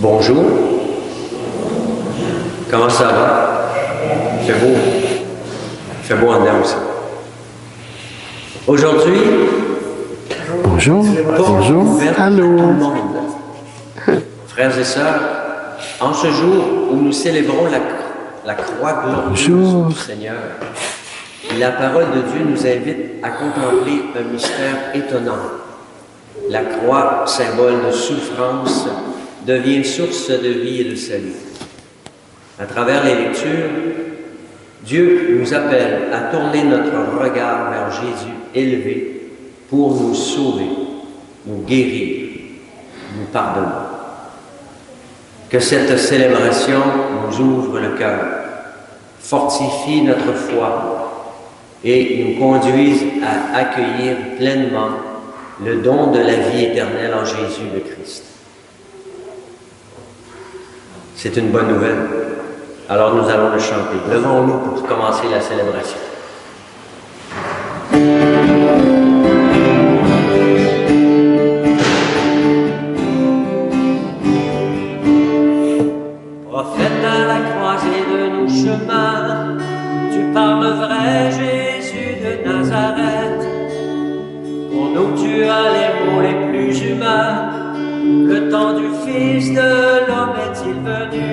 Bonjour. Comment ça va? Il fait beau. Il fait beau en dedans aussi. Aujourd'hui, Bonjour. Bonjour. Allô. Frères et sœurs, en ce jour où nous célébrons la croix glorieuse du Seigneur, la parole de Dieu nous invite à contempler un mystère étonnant. La croix, symbole de souffrance, devient source de vie et de salut. À travers les lectures, Dieu nous appelle à tourner notre regard vers Jésus élevé pour nous sauver, nous guérir, nous pardonner. Que cette célébration nous ouvre le cœur, fortifie notre foi et nous conduise à accueillir pleinement le don de la vie éternelle en Jésus le Christ. C'est une bonne nouvelle. Alors nous allons le chanter. Levons-nous pour commencer la célébration. Prophète à la croisée de nos chemins, tu parles vrai, Jésus de Nazareth. Pour nous, tu as les mots les plus humains. Le temps du Fils de l'homme est-il venu?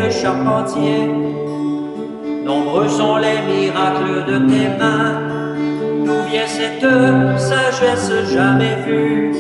Charpentier, nombreux sont les miracles de tes mains. D'où vient cette sagesse jamais vue?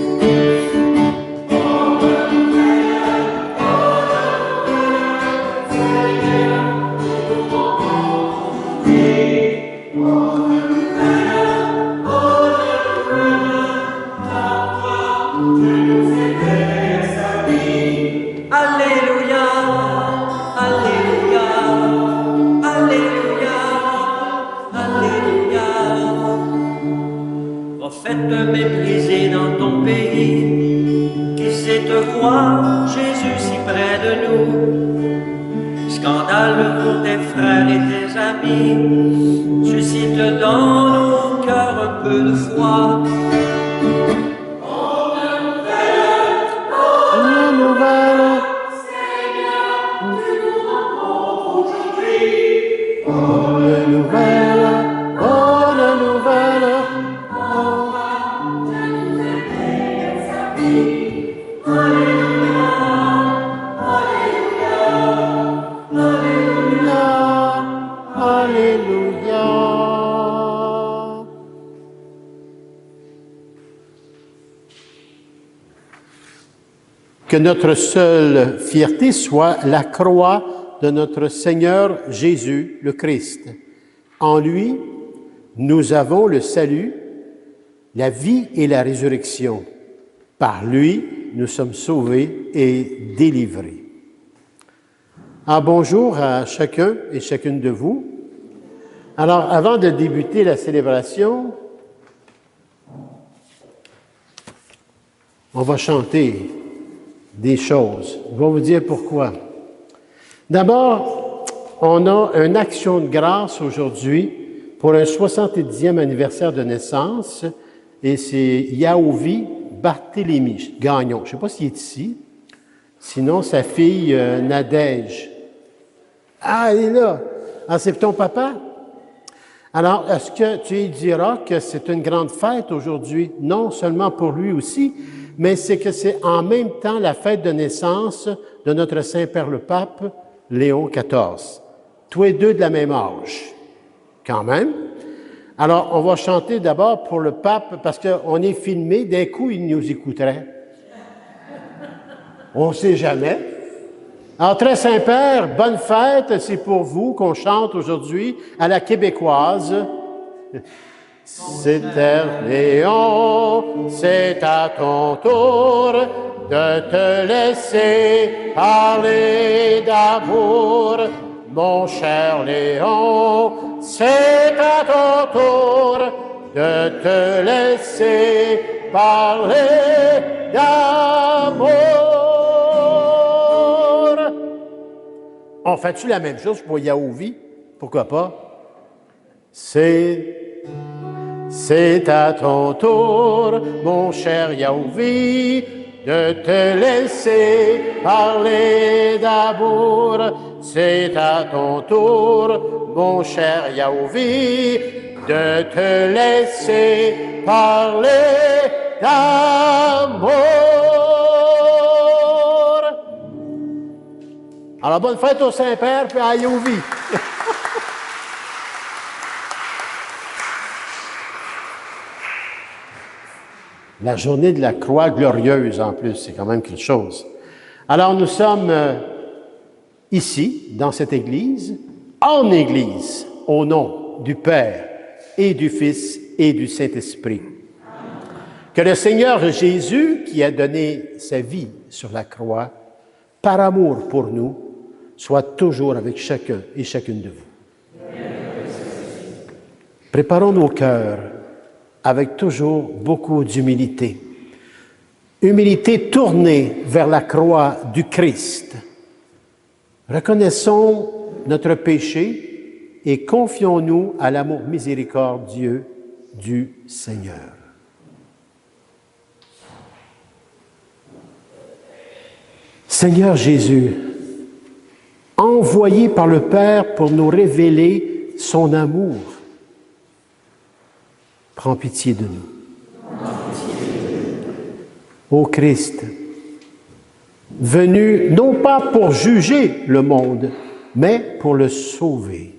Méprisé dans ton pays, qui sait te voir, Jésus si près de nous. Scandale pour tes frères et tes amis, suscite dans nos cœurs un peu de foi. Que notre seule fierté soit la croix de notre Seigneur Jésus, le Christ. En lui, nous avons le salut, la vie et la résurrection. Par lui, nous sommes sauvés et délivrés. Bonjour à chacun et chacune de vous. Alors, avant de débuter la célébration, on va chanter des choses. Je vais vous dire pourquoi. D'abord, on a une action de grâce aujourd'hui pour un 70e anniversaire de naissance, et c'est Yaovi Barthélemy Gagnon. Je ne sais pas s'il est ici. Sinon, sa fille Nadège. Elle est là. C'est ton papa? Alors, est-ce que tu lui diras que c'est une grande fête aujourd'hui? Non seulement pour lui aussi, mais c'est que c'est en même temps la fête de naissance de notre Saint-Père le Pape, Léon XIV. Tous les deux de la même âge, quand même. Alors, on va chanter d'abord pour le pape, parce qu'on est filmé, d'un coup, il nous écouterait. On ne sait jamais. Alors, très Saint-Père, bonne fête, c'est pour vous qu'on chante aujourd'hui à la québécoise. Léon, c'est à ton tour de te laisser parler d'amour. Mon cher Léon, c'est à ton tour de te laisser parler d'amour. On fait-tu la même chose pour Yaouvi? Pourquoi pas? C'est à ton tour, mon cher Yaouvi, de te laisser parler d'amour. C'est à ton tour, mon cher Yaouvi, de te laisser parler d'amour. Alors, bonne fête au Saint-Père et à Yaouvi. La journée de la croix glorieuse, en plus, c'est quand même quelque chose. Alors, nous sommes ici, dans cette Église, en Église, au nom du Père et du Fils et du Saint-Esprit. Que le Seigneur Jésus, qui a donné sa vie sur la croix, par amour pour nous, soit toujours avec chacun et chacune de vous. Préparons nos cœurs avec toujours beaucoup d'humilité. Humilité tournée vers la croix du Christ. Reconnaissons notre péché et confions-nous à l'amour miséricordieux du Seigneur. Seigneur Jésus, envoyé par le Père pour nous révéler son amour, prends pitié de nous. Ô Christ, venu non pas pour juger le monde, mais pour le sauver,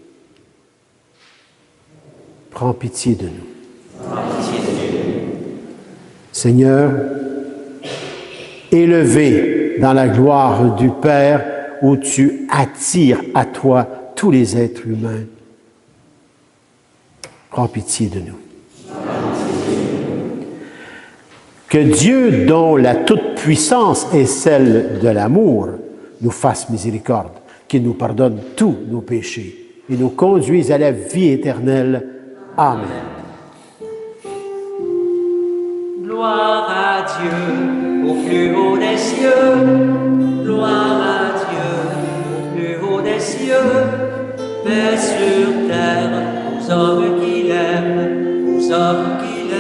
prends pitié de nous. Seigneur, élevé dans la gloire du Père, où tu attires à toi tous les êtres humains, prends pitié de nous. Que Dieu, dont la toute-puissance est celle de l'amour, nous fasse miséricorde, qu'il nous pardonne tous nos péchés et nous conduise à la vie éternelle. Amen. Gloire à Dieu au plus haut des cieux, gloire à Dieu au plus haut des cieux, paix sur terre aux hommes qu'il aime, aux hommes qu'il aime.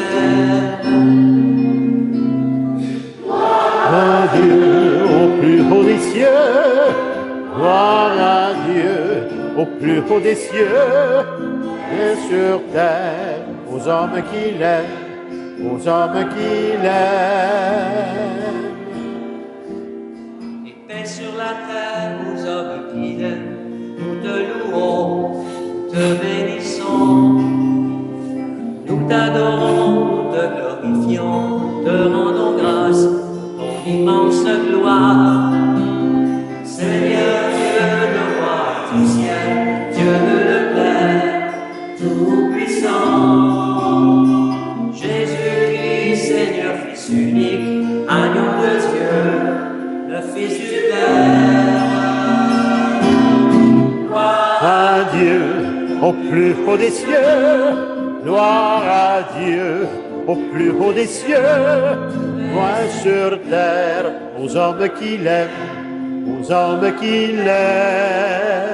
À Dieu au plus haut des cieux, gloire à Dieu au plus haut des cieux, et sur terre aux hommes qu'il aime, aux hommes qu'il aime. Et paix sur la terre aux hommes qu'il aime, nous te louons, nous te bénissons, nous t'adorons, nous te glorifions, nous te rendons grâce. Immense gloire, Seigneur Dieu, le roi du ciel, Dieu le Père, tout-puissant. Jésus-Christ, Seigneur, Fils unique, agneau de Dieu, le Fils du Père. Gloire à Dieu au plus haut des cieux, gloire à Dieu au plus haut des cieux, gloire sur terre aux hommes qu'il aime, aux hommes qu'il aime.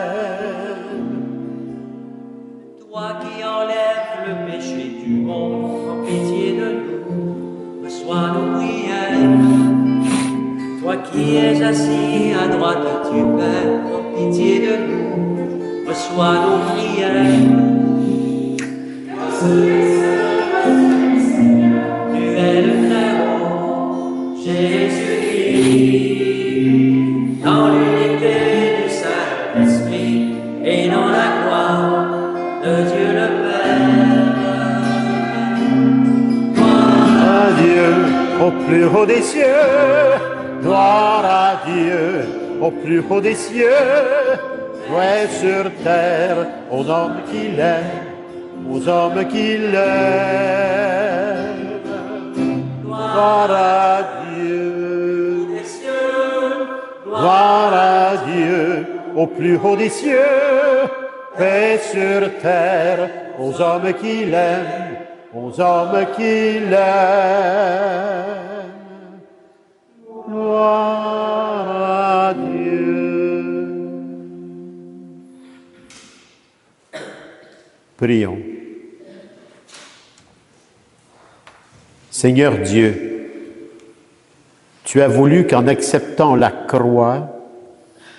Toi qui enlèves le péché du monde, en pitié de nous, reçois nos prières. Toi qui es assis à droite du Père, en pitié de nous, reçois nos prières. Tu es le Très-Haut, Jésus-Christ, dans l'unité du Saint-Esprit et dans la gloire de Dieu le Père. Gloire à Dieu au plus haut des cieux, gloire à Dieu au plus haut des cieux, gloire sur terre aux hommes qu'il aime, aux hommes qui l'aiment. Gloire à Dieu, gloire à Dieu, au plus haut des cieux, paix sur terre, aux hommes qui l'aiment, aux hommes qui l'aiment. Gloire à Dieu. Prions. Seigneur Dieu, tu as voulu qu'en acceptant la croix,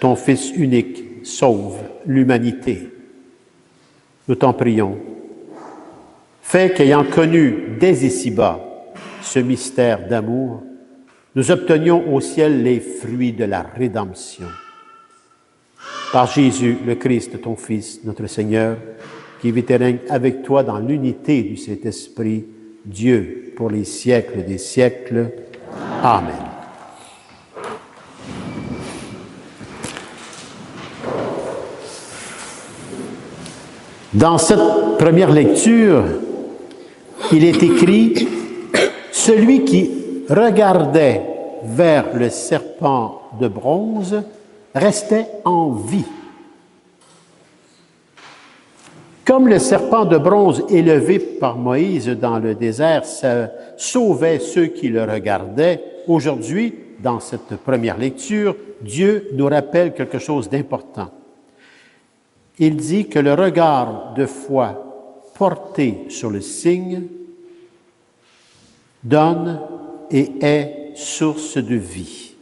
ton Fils unique sauve l'humanité. Nous t'en prions. Fais qu'ayant connu dès ici-bas ce mystère d'amour, nous obtenions au ciel les fruits de la rédemption. Par Jésus, le Christ, ton Fils, notre Seigneur, qui vit et règne avec toi dans l'unité du Saint-Esprit, Dieu, pour les siècles des siècles. Amen. Dans cette première lecture, il est écrit « Celui qui regardait vers le serpent de bronze restait en vie. » Comme le serpent de bronze élevé par Moïse dans le désert sauvait ceux qui le regardaient, aujourd'hui, dans cette première lecture, Dieu nous rappelle quelque chose d'important. Il dit que le regard de foi porté sur le signe donne et est source de vie.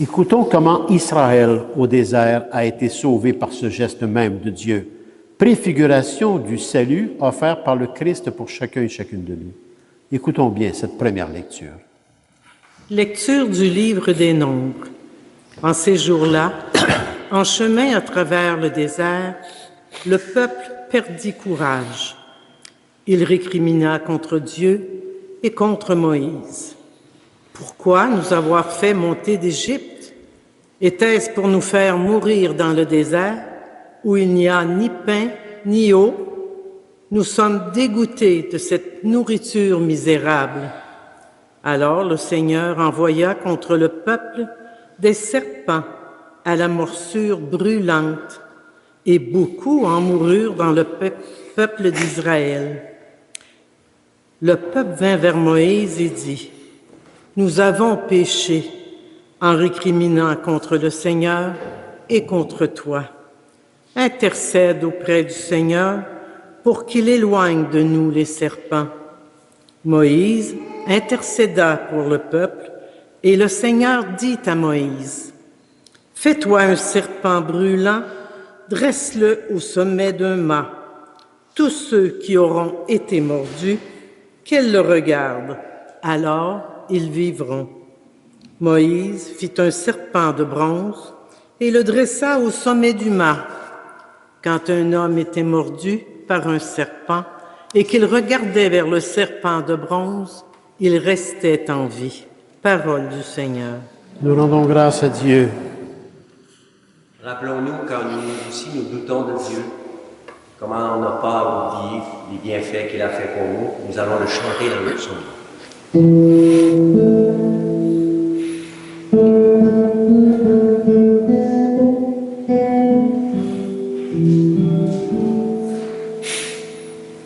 Écoutons comment Israël au désert a été sauvé par ce geste même de Dieu, préfiguration du salut offert par le Christ pour chacun et chacune de nous. Écoutons bien cette première lecture. Lecture du livre des Nombres. En ces jours-là, en chemin à travers le désert, le peuple perdit courage. Il récrimina contre Dieu et contre Moïse. Pourquoi nous avoir fait monter d'Égypte? Était-ce pour nous faire mourir dans le désert, où il n'y a ni pain ni eau? Nous sommes dégoûtés de cette nourriture misérable. Alors le Seigneur envoya contre le peuple des serpents à la morsure brûlante, et beaucoup en moururent dans le peuple d'Israël. Le peuple vint vers Moïse et dit, « Nous avons péché en récriminant contre le Seigneur et contre toi. Intercède auprès du Seigneur pour qu'il éloigne de nous les serpents. » Moïse intercéda pour le peuple, et le Seigneur dit à Moïse, « Fais-toi un serpent brûlant, dresse-le au sommet d'un mât. Tous ceux qui auront été mordus, qu'ils le regardent, alors ils vivront. » Moïse fit un serpent de bronze et le dressa au sommet du mât. Quand un homme était mordu par un serpent et qu'il regardait vers le serpent de bronze, il restait en vie. Parole du Seigneur. Nous rendons grâce à Dieu. Rappelons-nous quand nous aussi nous doutons de Dieu, comment on n'a pas à oublier les bienfaits qu'il a fait pour nous. Nous allons le chanter dans le psaume.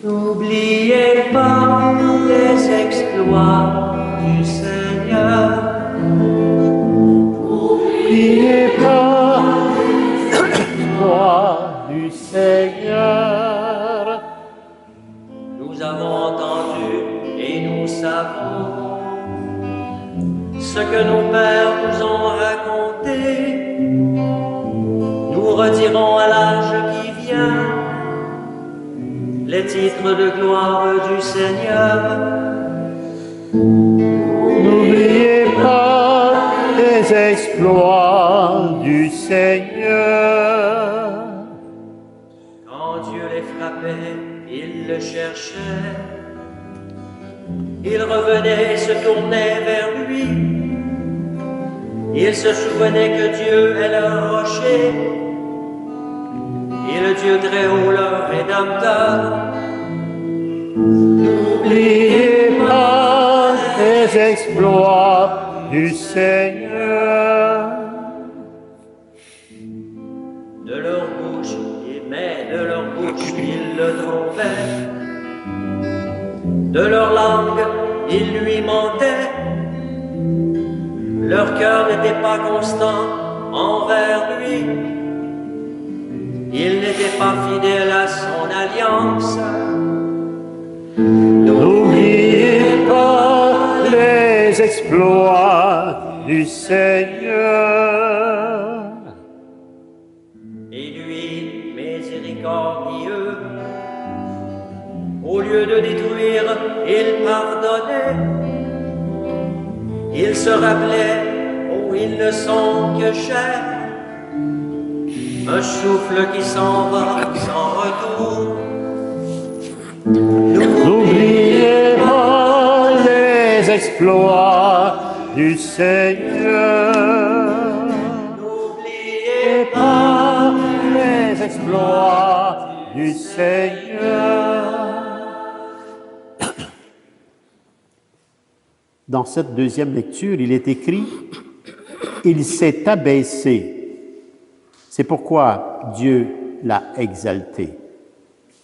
N'oubliez pas les exploits du Seigneur. N'oubliez pas l'exploit du Seigneur. Nous avons entendu et nous savons ce que nos pères nous ont raconté. Nous redirons à l'âge qui vient les titres de gloire du Seigneur. N'oubliez pas les exploits du Seigneur. Quand Dieu les frappait, ils le cherchaient. Ils revenaient et se tournaient vers lui. Ils se souvenaient que Dieu est leur rocher. Ils le Dieu très haut, leur Rédempteur. N'oubliez pas les exploits du Seigneur. De leur bouche, mais de leur bouche, ils le trompaient. De leur langue, ils lui mentaient. Leur cœur n'était pas constant envers lui. Ils n'étaient pas fidèles à son alliance. N'oubliez pas les exploits du Seigneur. Et lui, miséricordieux, au lieu de détruire, il pardonnait. Il se rappelait, oh, ils ne sont que chair, un souffle qui s'en va sans retour. N'oubliez pas les exploits du Seigneur. N'oubliez pas les exploits du Seigneur. Dans cette deuxième lecture, il est écrit « Il s'est abaissé ». C'est pourquoi Dieu l'a exalté.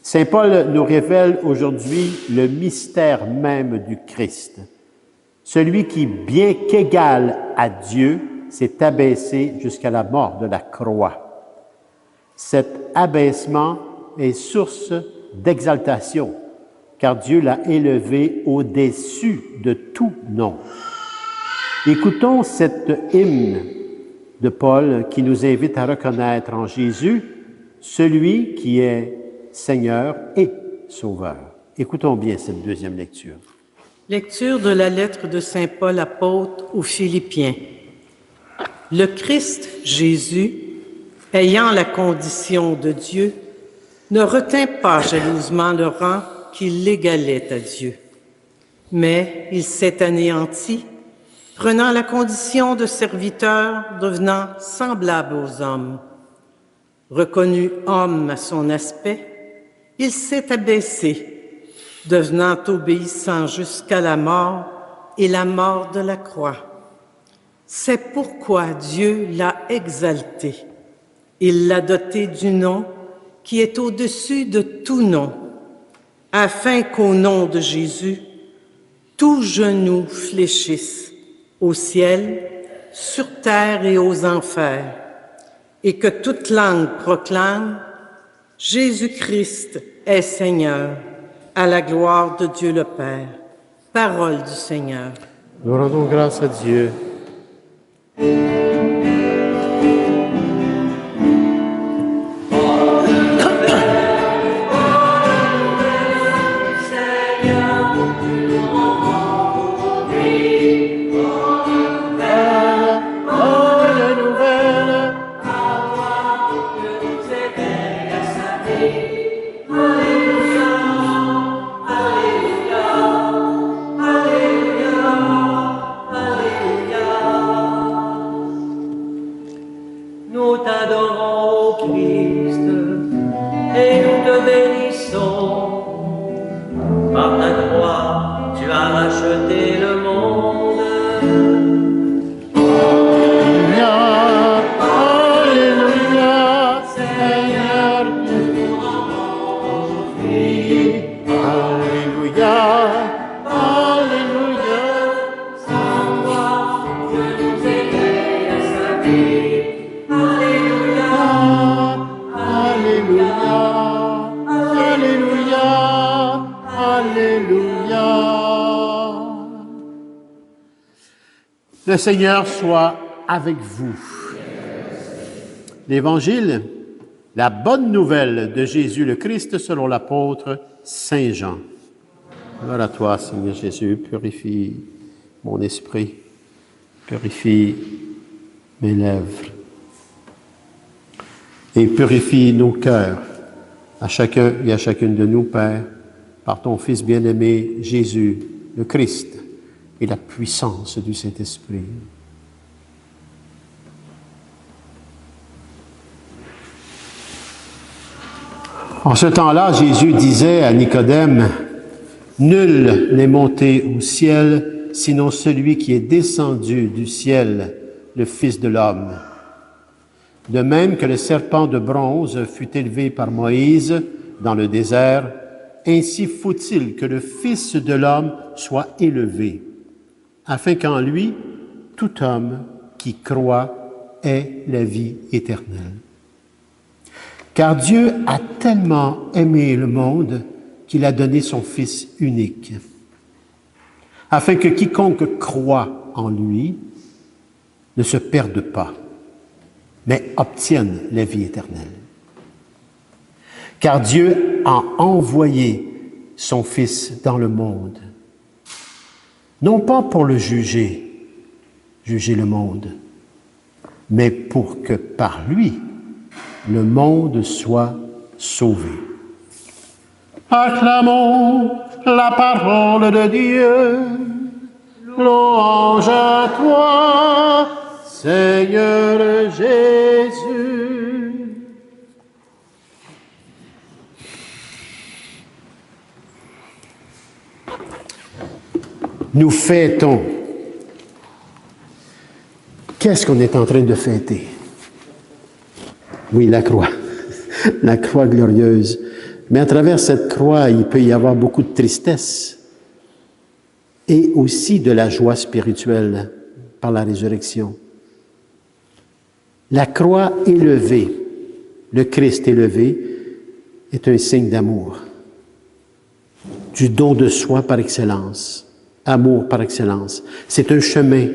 Saint Paul nous révèle aujourd'hui le mystère même du Christ. Celui qui, bien qu'égal à Dieu, s'est abaissé jusqu'à la mort de la croix. Cet abaissement est source d'exaltation, car Dieu l'a élevé au-dessus de tout nom. Écoutons cet hymne de Paul qui nous invite à reconnaître en Jésus celui qui est Seigneur et Sauveur. Écoutons bien cette deuxième lecture. Lecture de la lettre de Saint Paul apôtre aux Philippiens. Le Christ Jésus, ayant la condition de Dieu, ne retint pas jalousement le rang qui l'égalait à Dieu, mais il s'est anéanti, prenant la condition de serviteur, devenant semblable aux hommes. Reconnu homme à son aspect, il s'est abaissé, devenant obéissant jusqu'à la mort et la mort de la croix. C'est pourquoi Dieu l'a exalté. Il l'a doté du nom qui est au-dessus de tout nom, afin qu'au nom de Jésus, tout genou fléchisse au ciel, sur terre et aux enfers, et que toute langue proclame « Jésus-Christ est Seigneur », à la gloire de Dieu le Père. Parole du Seigneur. Nous rendons grâce à Dieu. Nous t'adorons, ô Christ, et nous te bénissons. Par ta croix, tu as racheté le monde. Alléluia, Seigneur, nous rendons prix. Alléluia, Alléluia. Sans toi, Dieu nous éveille à sa vie. Alléluia, Alléluia, Alléluia, Alléluia. Le Seigneur soit avec vous. L'Évangile, la bonne nouvelle de Jésus le Christ selon l'apôtre Saint Jean. Gloire à toi, Seigneur Jésus, purifie mon esprit, purifie mes lèvres et purifie nos cœurs, à chacun et à chacune de nous, Père, par ton Fils bien-aimé Jésus, le Christ, et la puissance du Saint-Esprit. En ce temps-là, Jésus disait à Nicodème, « Nul n'est monté au ciel, sinon celui qui est descendu du ciel, le Fils de l'homme. De même que le serpent de bronze fut élevé par Moïse dans le désert, ainsi faut-il que le Fils de l'homme soit élevé, afin qu'en lui, tout homme qui croit ait la vie éternelle. Car Dieu a tellement aimé le monde qu'il a donné son Fils unique, afin que quiconque croit en lui ne se perde pas, mais obtienne la vie éternelle. Car Dieu a envoyé son Fils dans le monde, non pas pour le juger le monde, mais pour que par lui, le monde soit sauvé. Acclamons la parole de Dieu. Louange à toi, Seigneur Jésus. Nous fêtons. Qu'est-ce qu'on est en train de fêter? Oui, la croix. La croix glorieuse. Mais à travers cette croix, il peut y avoir beaucoup de tristesse et aussi de la joie spirituelle par la résurrection. La croix élevée, le Christ élevé, est un signe d'amour, du don de soi par excellence, amour par excellence. C'est un chemin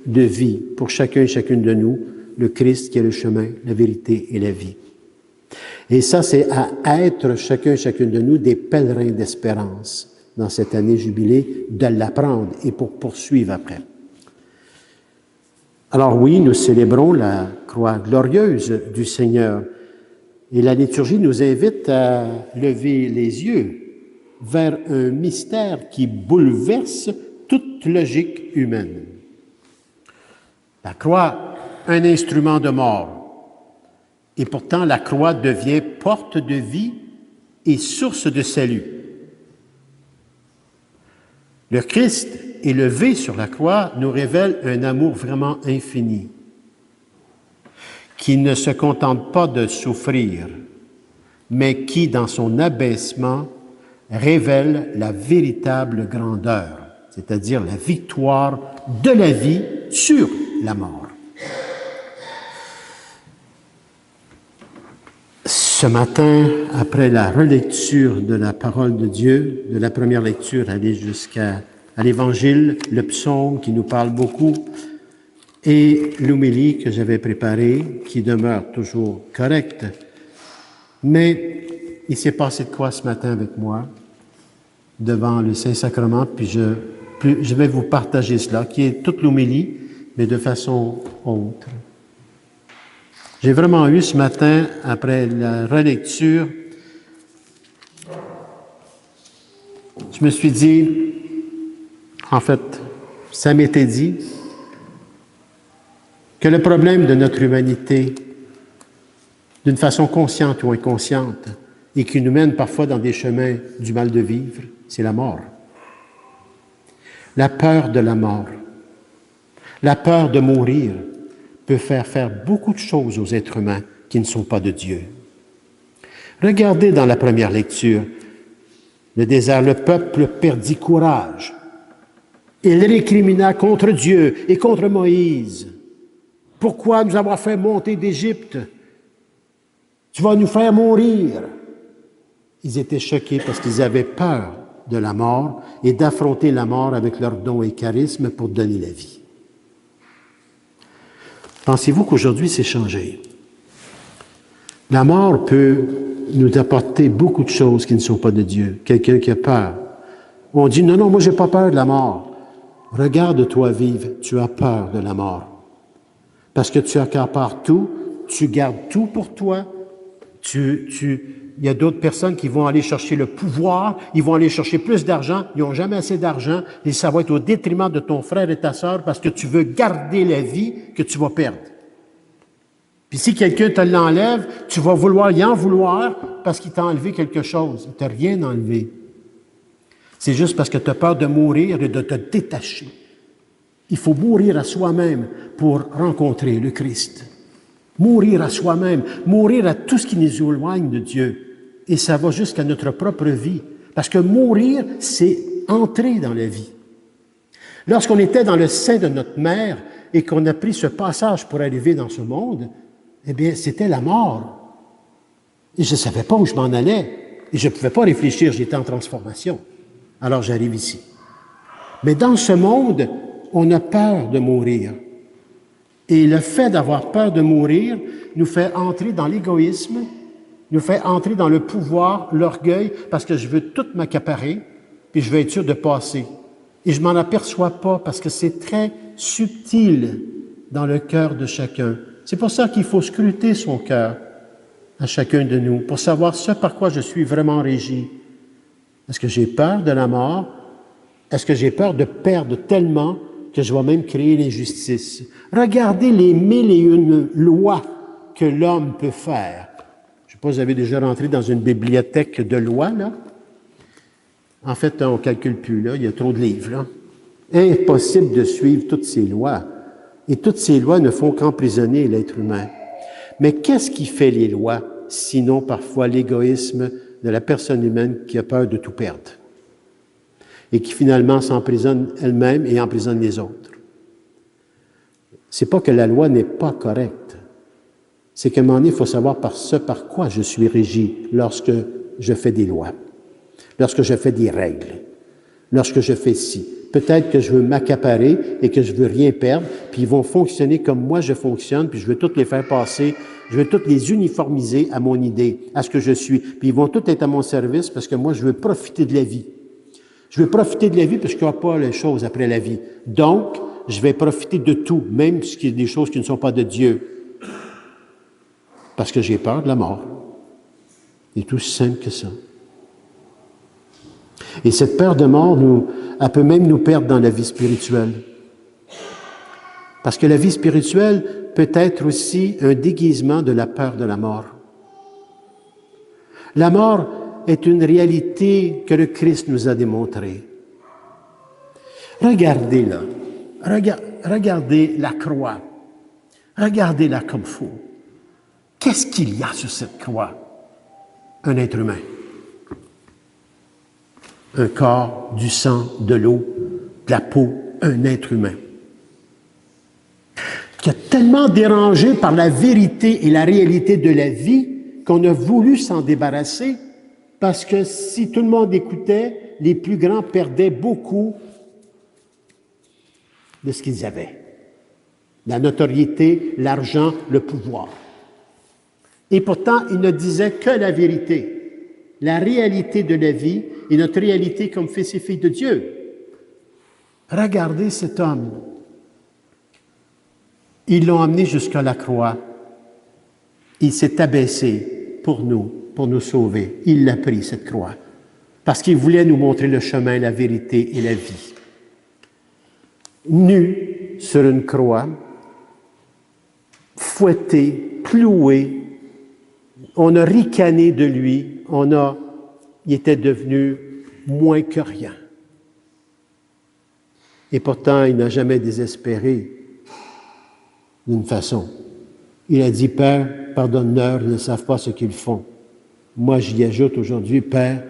de vie pour chacun et chacune de nous, le Christ qui est le chemin, la vérité et la vie. Et ça, c'est à être chacun et chacune de nous des pèlerins d'espérance dans cette année jubilée, de l'apprendre et pour poursuivre après. Alors oui, nous célébrons la croix glorieuse du Seigneur et la liturgie nous invite à lever les yeux vers un mystère qui bouleverse toute logique humaine. La croix, un instrument de mort. Et pourtant, la croix devient porte de vie et source de salut. Le Christ, élevé sur la croix, nous révèle un amour vraiment infini, qui ne se contente pas de souffrir, mais qui, dans son abaissement, révèle la véritable grandeur, c'est-à-dire la victoire de la vie sur la mort. Ce matin, après la relecture de la parole de Dieu, de la première lecture, aller jusqu'à l'Évangile, le psaume qui nous parle beaucoup, et l'homélie que j'avais préparée, qui demeure toujours correcte. Mais il s'est passé de quoi ce matin avec moi, devant le Saint-Sacrement, puis je vais vous partager cela, qui est toute l'homélie, mais de façon autre. J'ai vraiment eu ce matin, après la relecture, je me suis dit, en fait, ça m'était dit, que le problème de notre humanité, d'une façon consciente ou inconsciente, et qui nous mène parfois dans des chemins du mal de vivre, c'est la mort. La peur de la mort, la peur de mourir, peut faire beaucoup de choses aux êtres humains qui ne sont pas de Dieu. Regardez dans la première lecture, le désert, le peuple perdit courage. Il récrimina contre Dieu et contre Moïse. Pourquoi nous avoir fait monter d'Égypte? Tu vas nous faire mourir. Ils étaient choqués parce qu'ils avaient peur de la mort et d'affronter la mort avec leurs dons et charismes pour donner la vie. Pensez-vous qu'aujourd'hui, c'est changé? La mort peut nous apporter beaucoup de choses qui ne sont pas de Dieu. Quelqu'un qui a peur. On dit, non, moi, j'ai pas peur de la mort. Regarde-toi vivre, tu as peur de la mort. Parce que tu accapares tout, tu gardes tout pour toi. Il y a d'autres personnes qui vont aller chercher le pouvoir, ils vont aller chercher plus d'argent, ils n'ont jamais assez d'argent, et ça va être au détriment de ton frère et ta sœur parce que tu veux garder la vie que tu vas perdre. Puis si quelqu'un te l'enlève, tu vas vouloir y en vouloir parce qu'il t'a enlevé quelque chose. Il ne t'a rien enlevé. C'est juste parce que tu as peur de mourir et de te détacher. Il faut mourir à soi-même pour rencontrer le Christ. Mourir à soi-même, mourir à tout ce qui nous éloigne de Dieu. Et ça va jusqu'à notre propre vie. Parce que mourir, c'est entrer dans la vie. Lorsqu'on était dans le sein de notre mère et qu'on a pris ce passage pour arriver dans ce monde, eh bien, c'était la mort. Et je ne savais pas où je m'en allais. Et je ne pouvais pas réfléchir, j'étais en transformation. Alors j'arrive ici. Mais dans ce monde, on a peur de mourir. Et le fait d'avoir peur de mourir nous fait entrer dans l'égoïsme, nous fait entrer dans le pouvoir, l'orgueil, parce que je veux tout m'accaparer, puis je veux être sûr de passer. Et je ne m'en aperçois pas parce que c'est très subtil dans le cœur de chacun. C'est pour ça qu'il faut scruter son cœur à chacun de nous, pour savoir ce par quoi je suis vraiment régi. Est-ce que j'ai peur de la mort? Est-ce que j'ai peur de perdre tellement que je vais même créer l'injustice? Regardez les 1001 lois que l'homme peut faire. Je ne sais pas si vous avez déjà rentré dans une bibliothèque de lois, là. En fait, on ne calcule plus, là. Il y a trop de livres, là. Impossible de suivre toutes ces lois. Et toutes ces lois ne font qu'emprisonner l'être humain. Mais qu'est-ce qui fait les lois, sinon parfois l'égoïsme de la personne humaine qui a peur de tout perdre et qui finalement s'emprisonne elle-même et emprisonne les autres? C'est pas que la loi n'est pas correcte. C'est qu'à un moment donné, il faut savoir par quoi je suis régi lorsque je fais des lois, lorsque je fais des règles, lorsque je fais ci. Peut-être que je veux m'accaparer et que je veux rien perdre, puis ils vont fonctionner comme moi je fonctionne, puis je veux toutes les faire passer, je veux toutes les uniformiser à mon idée, à ce que je suis. Puis ils vont tous être à mon service parce que moi, je veux profiter de la vie. Je veux profiter de la vie parce qu'il n'y a pas les choses après la vie. Donc, je vais profiter de tout, même ce qui est des choses qui ne sont pas de Dieu. Parce que j'ai peur de la mort. C'est tout simple que ça. Et cette peur de mort, elle peut même nous perdre dans la vie spirituelle. Parce que la vie spirituelle peut être aussi un déguisement de la peur de la mort. La mort est une réalité que le Christ nous a démontrée. Regardez-la. Regardez la croix. Regardez-la comme il faut. Qu'est-ce qu'il y a sur cette croix? Un être humain. Un corps, du sang, de l'eau, de la peau, un être humain. Qui a tellement dérangé par la vérité et la réalité de la vie qu'on a voulu s'en débarrasser parce que si tout le monde écoutait, les plus grands perdaient beaucoup de ce qu'ils avaient. La notoriété, l'argent, le pouvoir. Et pourtant, ils ne disaient que la vérité. La réalité de la vie et notre réalité comme fils et filles de Dieu. Regardez cet homme. Ils l'ont amené jusqu'à la croix. Il s'est abaissé pour nous sauver. Il l'a pris, cette croix, parce qu'il voulait nous montrer le chemin, la vérité et la vie. Nu sur une croix, fouetté, cloué, on a ricané de lui, il était devenu moins que rien. Et pourtant, il n'a jamais désespéré d'une façon. Il a dit, Père, pardonne-leur, ils ne savent pas ce qu'ils font. Moi, j'y ajoute aujourd'hui, Père,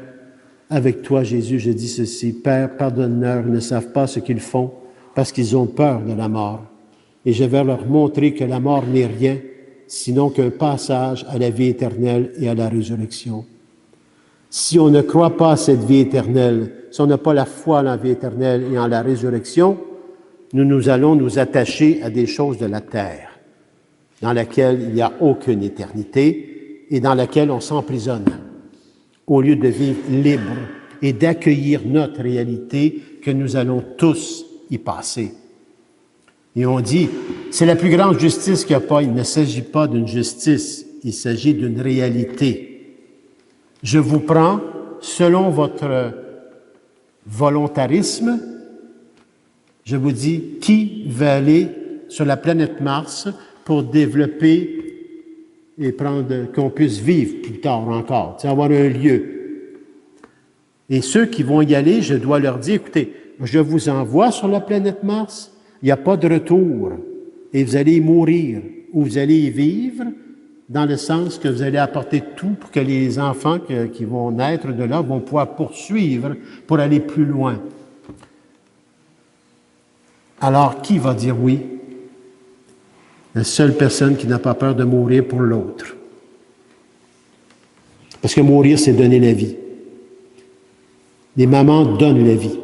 avec toi, Jésus, je dis ceci, Père, pardonne-leur, ils ne savent pas ce qu'ils font parce qu'ils ont peur de la mort. Et je vais leur montrer que la mort n'est rien, sinon qu'un passage à la vie éternelle et à la résurrection. Si on ne croit pas à cette vie éternelle, si on n'a pas la foi en la vie éternelle et en la résurrection, nous allons nous attacher à des choses de la terre, dans laquelle il n'y a aucune éternité et dans laquelle on s'emprisonne, au lieu de vivre libre et d'accueillir notre réalité que nous allons tous y passer. Et on dit, c'est la plus grande justice qu'il n'y a pas. Il ne s'agit pas d'une justice, il s'agit d'une réalité. Je vous prends, selon votre volontarisme, je vous dis, qui va aller sur la planète Mars pour développer et qu'on puisse vivre plus tard encore, avoir un lieu. Et ceux qui vont y aller, je dois leur dire, écoutez, je vous envoie sur la planète Mars, il n'y a pas de retour, et vous allez y mourir, ou vous allez y vivre, dans le sens que vous allez apporter tout pour que les enfants qui vont naître de là vont pouvoir poursuivre pour aller plus loin. Alors, qui va dire oui? La seule personne qui n'a pas peur de mourir pour l'autre. Parce que mourir, c'est donner la vie. Les mamans donnent la vie.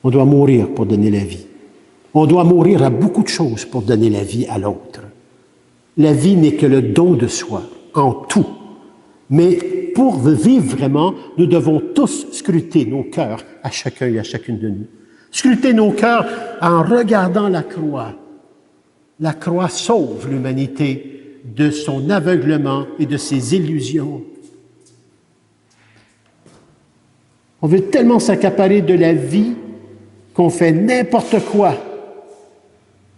On doit mourir pour donner la vie. On doit mourir à beaucoup de choses pour donner la vie à l'autre. La vie n'est que le don de soi, en tout. Mais pour vivre vraiment, nous devons tous scruter nos cœurs, à chacun et à chacune de nous. Scruter nos cœurs en regardant la croix. La croix sauve l'humanité de son aveuglement et de ses illusions. On veut tellement s'accaparer de la vie qu'on fait n'importe quoi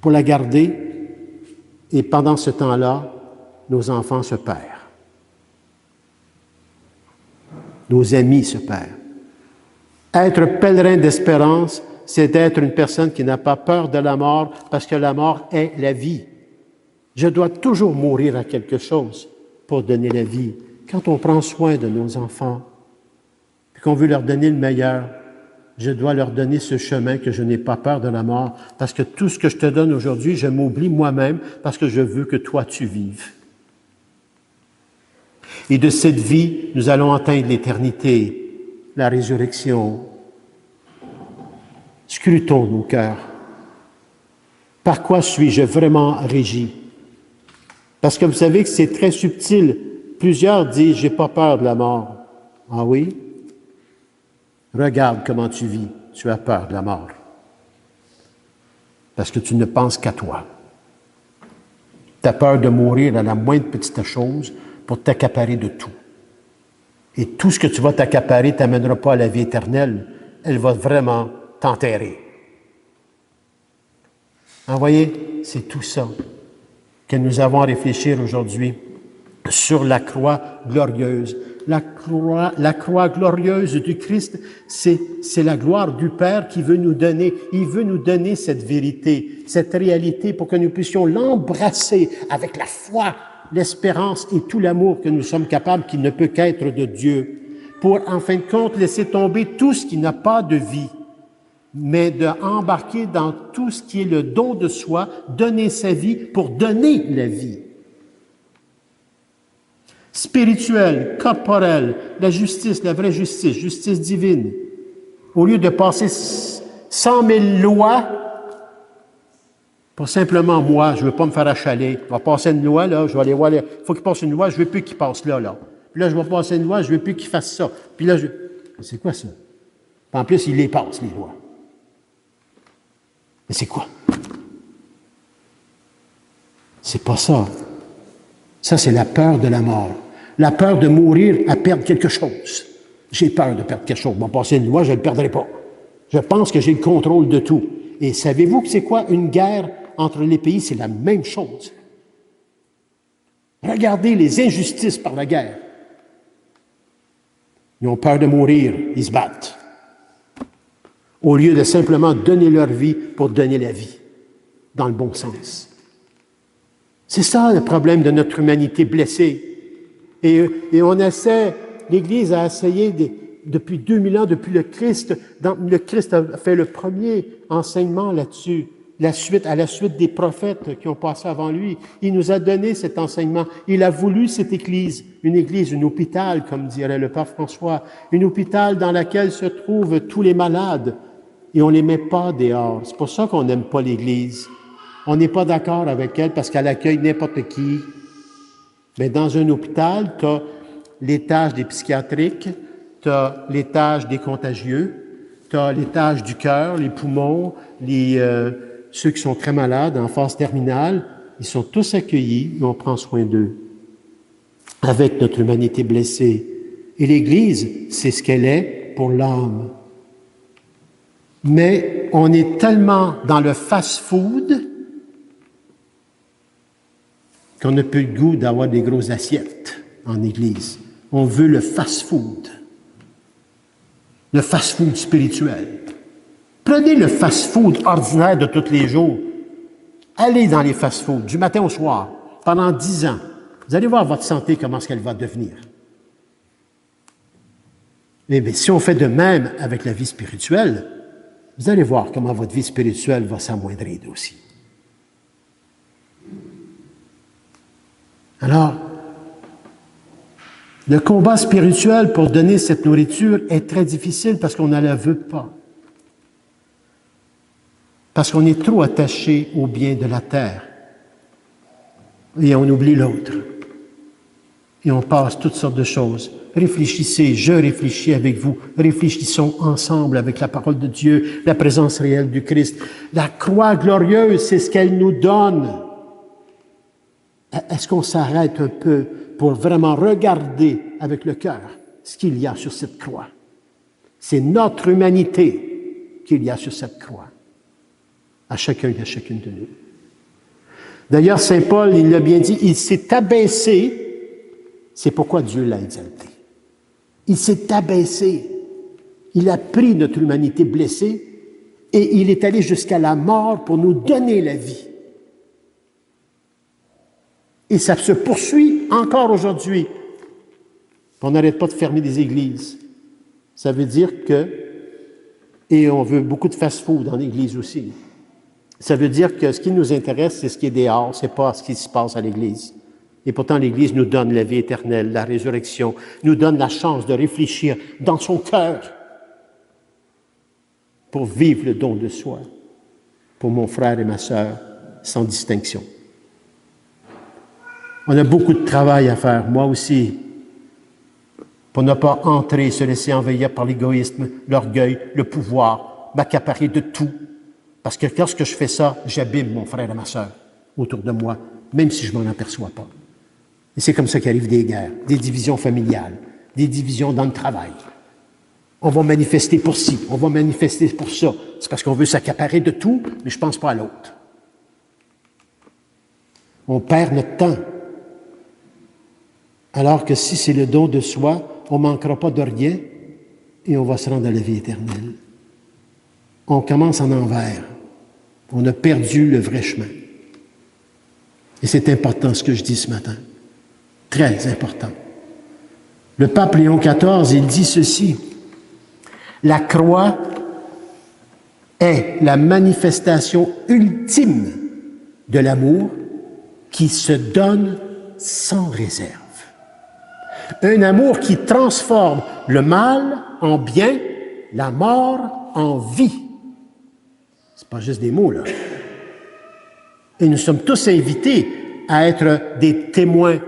pour la garder, et pendant ce temps-là, nos enfants se perdent. Nos amis se perdent. Être pèlerin d'espérance, c'est d'être une personne qui n'a pas peur de la mort, parce que la mort est la vie. Je dois toujours mourir à quelque chose pour donner la vie. Quand on prend soin de nos enfants, puis qu'on veut leur donner le meilleur, je dois leur donner ce chemin que je n'ai pas peur de la mort, parce que tout ce que je te donne aujourd'hui, je m'oublie moi-même, parce que je veux que toi, tu vives. Et de cette vie, nous allons atteindre l'éternité, la résurrection. Scrutons nos cœurs. Par quoi suis-je vraiment régi? Parce que vous savez que c'est très subtil. Plusieurs disent, j'ai pas peur de la mort. Ah oui? Regarde comment tu vis. Tu as peur de la mort. Parce que tu ne penses qu'à toi. Tu as peur de mourir à la moindre petite chose pour t'accaparer de tout. Et tout ce que tu vas t'accaparer ne t'amènera pas à la vie éternelle. Elle va vraiment t'enterrer. Vous voyez, c'est tout ça que nous avons à réfléchir aujourd'hui sur la croix glorieuse. La croix glorieuse du Christ, c'est la gloire du Père qui veut nous donner. Il veut nous donner cette vérité, cette réalité pour que nous puissions l'embrasser avec la foi, l'espérance et tout l'amour que nous sommes capables, qui ne peut qu'être de Dieu, pour, en fin de compte, laisser tomber tout ce qui n'a pas de vie, mais d'embarquer dans tout ce qui est le don de soi, donner sa vie pour donner la vie. Spirituelle, corporelle, la justice, la vraie justice, justice divine. Au lieu de passer 100 000 lois, pour simplement moi, je ne veux pas me faire achaler. On va passer une loi, là, je vais aller voir, il faut qu'il passe une loi, je ne veux plus qu'il passe là. Puis là, je vais passer une loi, je ne veux plus qu'il fasse ça. Puis là, c'est quoi ça? Puis en plus, il les passe, les lois. Mais c'est quoi? C'est pas ça. Ça, c'est la peur de la mort. La peur de mourir à perdre quelque chose. J'ai peur de perdre quelque chose. Je vais passer une loi, je ne le perdrai pas. Je pense que j'ai le contrôle de tout. Et savez-vous que c'est quoi une guerre entre les pays? C'est la même chose. Regardez les injustices par la guerre. Ils ont peur de mourir, ils se battent. Au lieu de simplement donner leur vie pour donner la vie, dans le bon sens. C'est ça le problème de notre humanité blessée. Et on essaie, l'Église a essayé depuis 2000 ans, depuis le Christ a fait le premier enseignement là-dessus, à la suite des prophètes qui ont passé avant lui. Il nous a donné cet enseignement. Il a voulu cette Église, un hôpital, comme dirait le pape François, un hôpital dans lequel se trouvent tous les malades, et on ne les met pas dehors. C'est pour ça qu'on n'aime pas l'Église. On n'est pas d'accord avec elle parce qu'elle accueille n'importe qui. Mais dans un hôpital, tu as l'étage des psychiatriques, tu as l'étage des contagieux, tu as l'étage du cœur, les poumons, ceux qui sont très malades, en phase terminale, ils sont tous accueillis et on prend soin d'eux avec notre humanité blessée. Et l'Église, c'est ce qu'elle est pour l'âme. Mais on est tellement dans le fast-food qu'on n'a plus le goût d'avoir des grosses assiettes en Église. On veut le fast-food. Le fast-food spirituel. Prenez le fast-food ordinaire de tous les jours. Allez dans les fast-foods du matin au soir pendant 10 ans. Vous allez voir votre santé, comment est-ce qu'elle va devenir. Mais si on fait de même avec la vie spirituelle, vous allez voir comment votre vie spirituelle va s'amoindrir aussi. Alors, le combat spirituel pour donner cette nourriture est très difficile parce qu'on ne la veut pas. Parce qu'on est trop attaché aux biens de la terre. Et on oublie l'autre. Et on passe toutes sortes de choses. Réfléchissez, je réfléchis avec vous. Réfléchissons ensemble avec la parole de Dieu, la présence réelle du Christ. La croix glorieuse, c'est ce qu'elle nous donne. Est-ce qu'on s'arrête un peu pour vraiment regarder avec le cœur ce qu'il y a sur cette croix? C'est notre humanité qu'il y a sur cette croix. À chacun et à chacune de nous. D'ailleurs, saint Paul, il l'a bien dit, il s'est abaissé, c'est pourquoi Dieu l'a exalté. Il s'est abaissé, il a pris notre humanité blessée et il est allé jusqu'à la mort pour nous donner la vie. Et ça se poursuit encore aujourd'hui. On n'arrête pas de fermer des églises. Ça veut dire que, et on veut beaucoup de fast-food dans l'église aussi. Ça veut dire que ce qui nous intéresse, c'est ce qui est dehors, c'est pas ce qui se passe à l'Église. Et pourtant, l'Église nous donne la vie éternelle, la résurrection, nous donne la chance de réfléchir dans son cœur pour vivre le don de soi, pour mon frère et ma sœur, sans distinction. On a beaucoup de travail à faire, moi aussi, pour ne pas entrer, se laisser envahir par l'égoïsme, l'orgueil, le pouvoir, m'accaparer de tout. Parce que lorsque je fais ça, j'abîme mon frère et ma sœur autour de moi, même si je ne m'en aperçois pas. Et c'est comme ça qu'arrivent des guerres, des divisions familiales, des divisions dans le travail. On va manifester pour ci, on va manifester pour ça. C'est parce qu'on veut s'accaparer de tout, mais je ne pense pas à l'autre. On perd notre temps. Alors que si c'est le don de soi, on ne manquera pas de rien et on va se rendre à la vie éternelle. On commence en envers. On a perdu le vrai chemin. Et c'est important ce que je dis ce matin. Très important. Le pape Léon XIV, il dit ceci. La croix est la manifestation ultime de l'amour qui se donne sans réserve. Un amour qui transforme le mal en bien, la mort en vie. C'est pas juste des mots, là. Et nous sommes tous invités à être des témoins,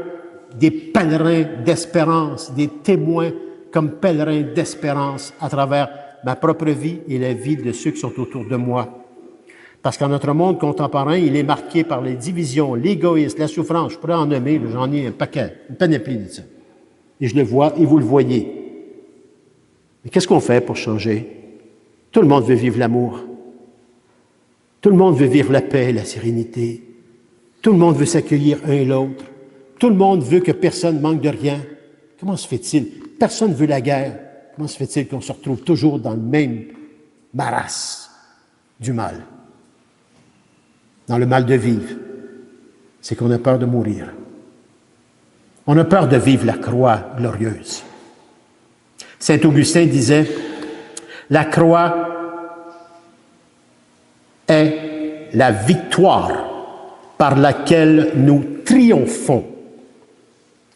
des pèlerins d'espérance, des témoins comme pèlerins d'espérance à travers ma propre vie et la vie de ceux qui sont autour de moi. Parce qu'en notre monde contemporain, il est marqué par les divisions, l'égoïsme, la souffrance. Je pourrais en nommer, j'en ai un paquet, une panoplie de ça. Et je le vois, et vous le voyez. Mais qu'est-ce qu'on fait pour changer? Tout le monde veut vivre l'amour. Tout le monde veut vivre la paix et la sérénité. Tout le monde veut s'accueillir un et l'autre. Tout le monde veut que personne manque de rien. Comment se fait-il? Personne ne veut la guerre. Comment se fait-il qu'on se retrouve toujours dans le même marasme du mal? Dans le mal de vivre. C'est qu'on a peur de mourir. On a peur de vivre la croix glorieuse. Saint Augustin disait, la croix est la victoire par laquelle nous triomphons,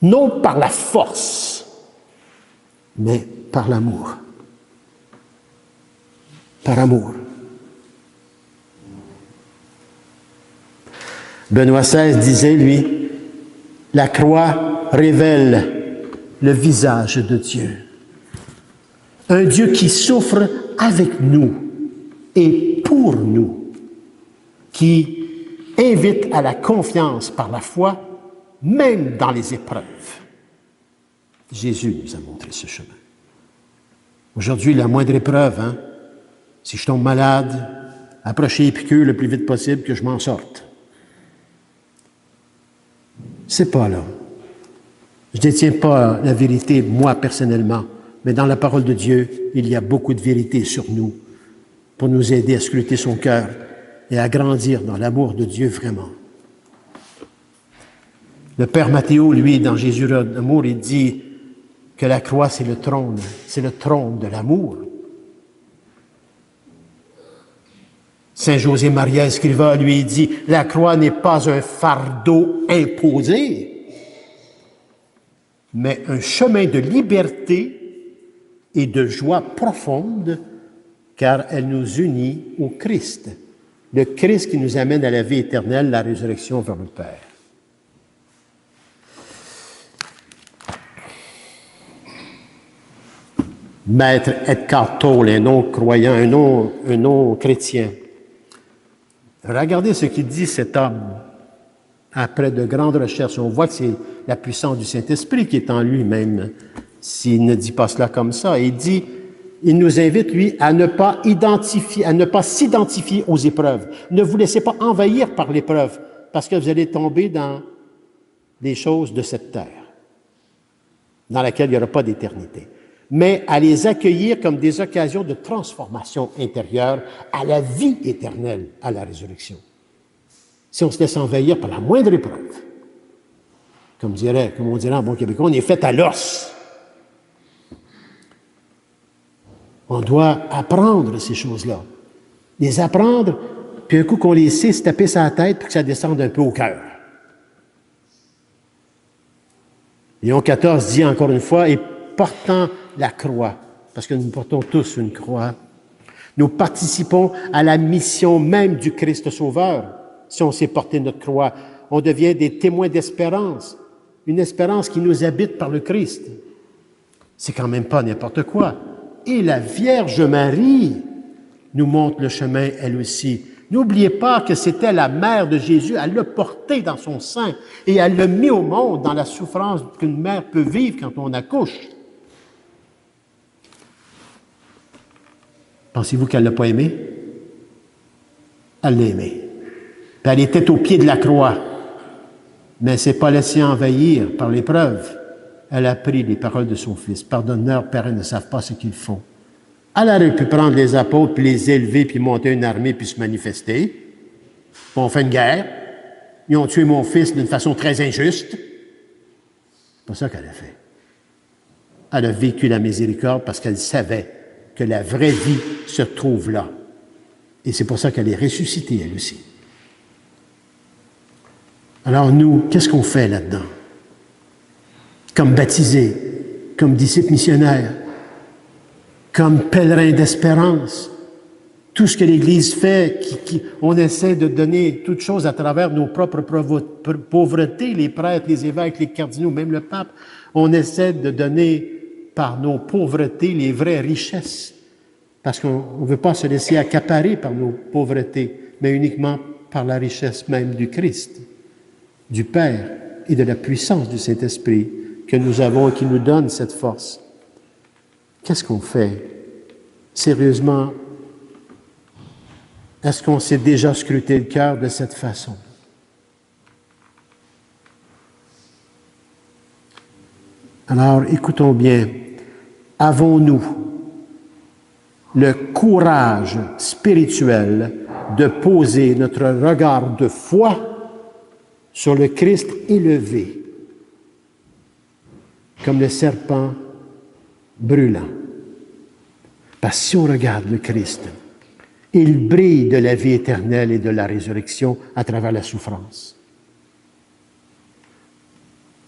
non par la force, mais par l'amour. Par amour. Benoît XVI disait, lui, la croix révèle le visage de Dieu. Un Dieu qui souffre avec nous et pour nous, qui invite à la confiance par la foi, même dans les épreuves. Jésus nous a montré ce chemin. Aujourd'hui, la moindre épreuve, si je tombe malade, approchez les piqûres le plus vite possible que je m'en sorte. C'est pas là. Je ne détiens pas la vérité, moi, personnellement, mais dans la parole de Dieu, il y a beaucoup de vérité sur nous pour nous aider à scruter son cœur et à grandir dans l'amour de Dieu vraiment. Le Père Matthéo, lui, dans Jésus l'amour, il dit que la croix, c'est le trône de l'amour. Saint José Maria Escrivá, lui, dit, la croix n'est pas un fardeau imposé, mais un chemin de liberté et de joie profonde, car elle nous unit au Christ. Le Christ qui nous amène à la vie éternelle, la résurrection vers le Père. Maître Eckhart Tolle, un non-croyant, un non-chrétien. Regardez ce qu'il dit cet homme après de grandes recherches. On voit que c'est la puissance du Saint-Esprit qui est en lui, même s'il ne dit pas cela comme ça. Il dit, il nous invite, lui, à ne pas s'identifier aux épreuves. Ne vous laissez pas envahir par l'épreuve, parce que vous allez tomber dans des choses de cette terre, dans laquelle il n'y aura pas d'éternité. Mais à les accueillir comme des occasions de transformation intérieure à la vie éternelle, à la résurrection. Si on se laisse envahir par la moindre épreuve, comme on dirait en bon québécois, on est fait à l'os. On doit apprendre ces choses-là. Les apprendre, puis un coup qu'on les sait, se taper sur la tête pour que ça descende un peu au cœur. Léon XIV dit encore une fois, et portant la croix, parce que nous portons tous une croix, nous participons à la mission même du Christ Sauveur. Si on sait porter notre croix, on devient des témoins d'espérance, une espérance qui nous habite par le Christ. C'est quand même pas n'importe quoi. Et la Vierge Marie nous montre le chemin, elle aussi. N'oubliez pas que c'était la mère de Jésus, elle l'a porté dans son sein et elle l'a mis au monde dans la souffrance qu'une mère peut vivre quand on accouche. Pensez-vous qu'elle ne l'a pas aimé? Elle l'a aimé. Puis elle était au pied de la croix, mais elle ne s'est pas laissée envahir par l'épreuve. Elle a pris les paroles de son Fils. Pardonne-leur, Père, ils ne savent pas ce qu'ils font. Elle aurait pu prendre les apôtres, puis les élever, puis monter une armée, puis se manifester. Puis on fait une guerre. Ils ont tué mon fils d'une façon très injuste. C'est pas ça qu'elle a fait. Elle a vécu la miséricorde parce qu'elle savait que la vraie vie se trouve là. Et c'est pour ça qu'elle est ressuscitée, elle aussi. Alors nous, qu'est-ce qu'on fait là-dedans? Comme baptisés, comme disciples missionnaires, comme pèlerins d'espérance, tout ce que l'Église fait, on essaie de donner toutes choses à travers nos propres pauvretés, les prêtres, les évêques, les cardinaux, même le pape, on essaie de donner par nos pauvretés les vraies richesses, parce qu'on ne veut pas se laisser accaparer par nos pauvretés, mais uniquement par la richesse même du Christ, du Père et de la puissance du Saint-Esprit que nous avons et qui nous donne cette force. Qu'est-ce qu'on fait? Sérieusement, est-ce qu'on s'est déjà scruté le cœur de cette façon? Alors, écoutons bien. Avons-nous le courage spirituel de poser notre regard de foi sur le Christ élevé, comme le serpent brûlant? Parce que si on regarde le Christ, il brille de la vie éternelle et de la résurrection à travers la souffrance.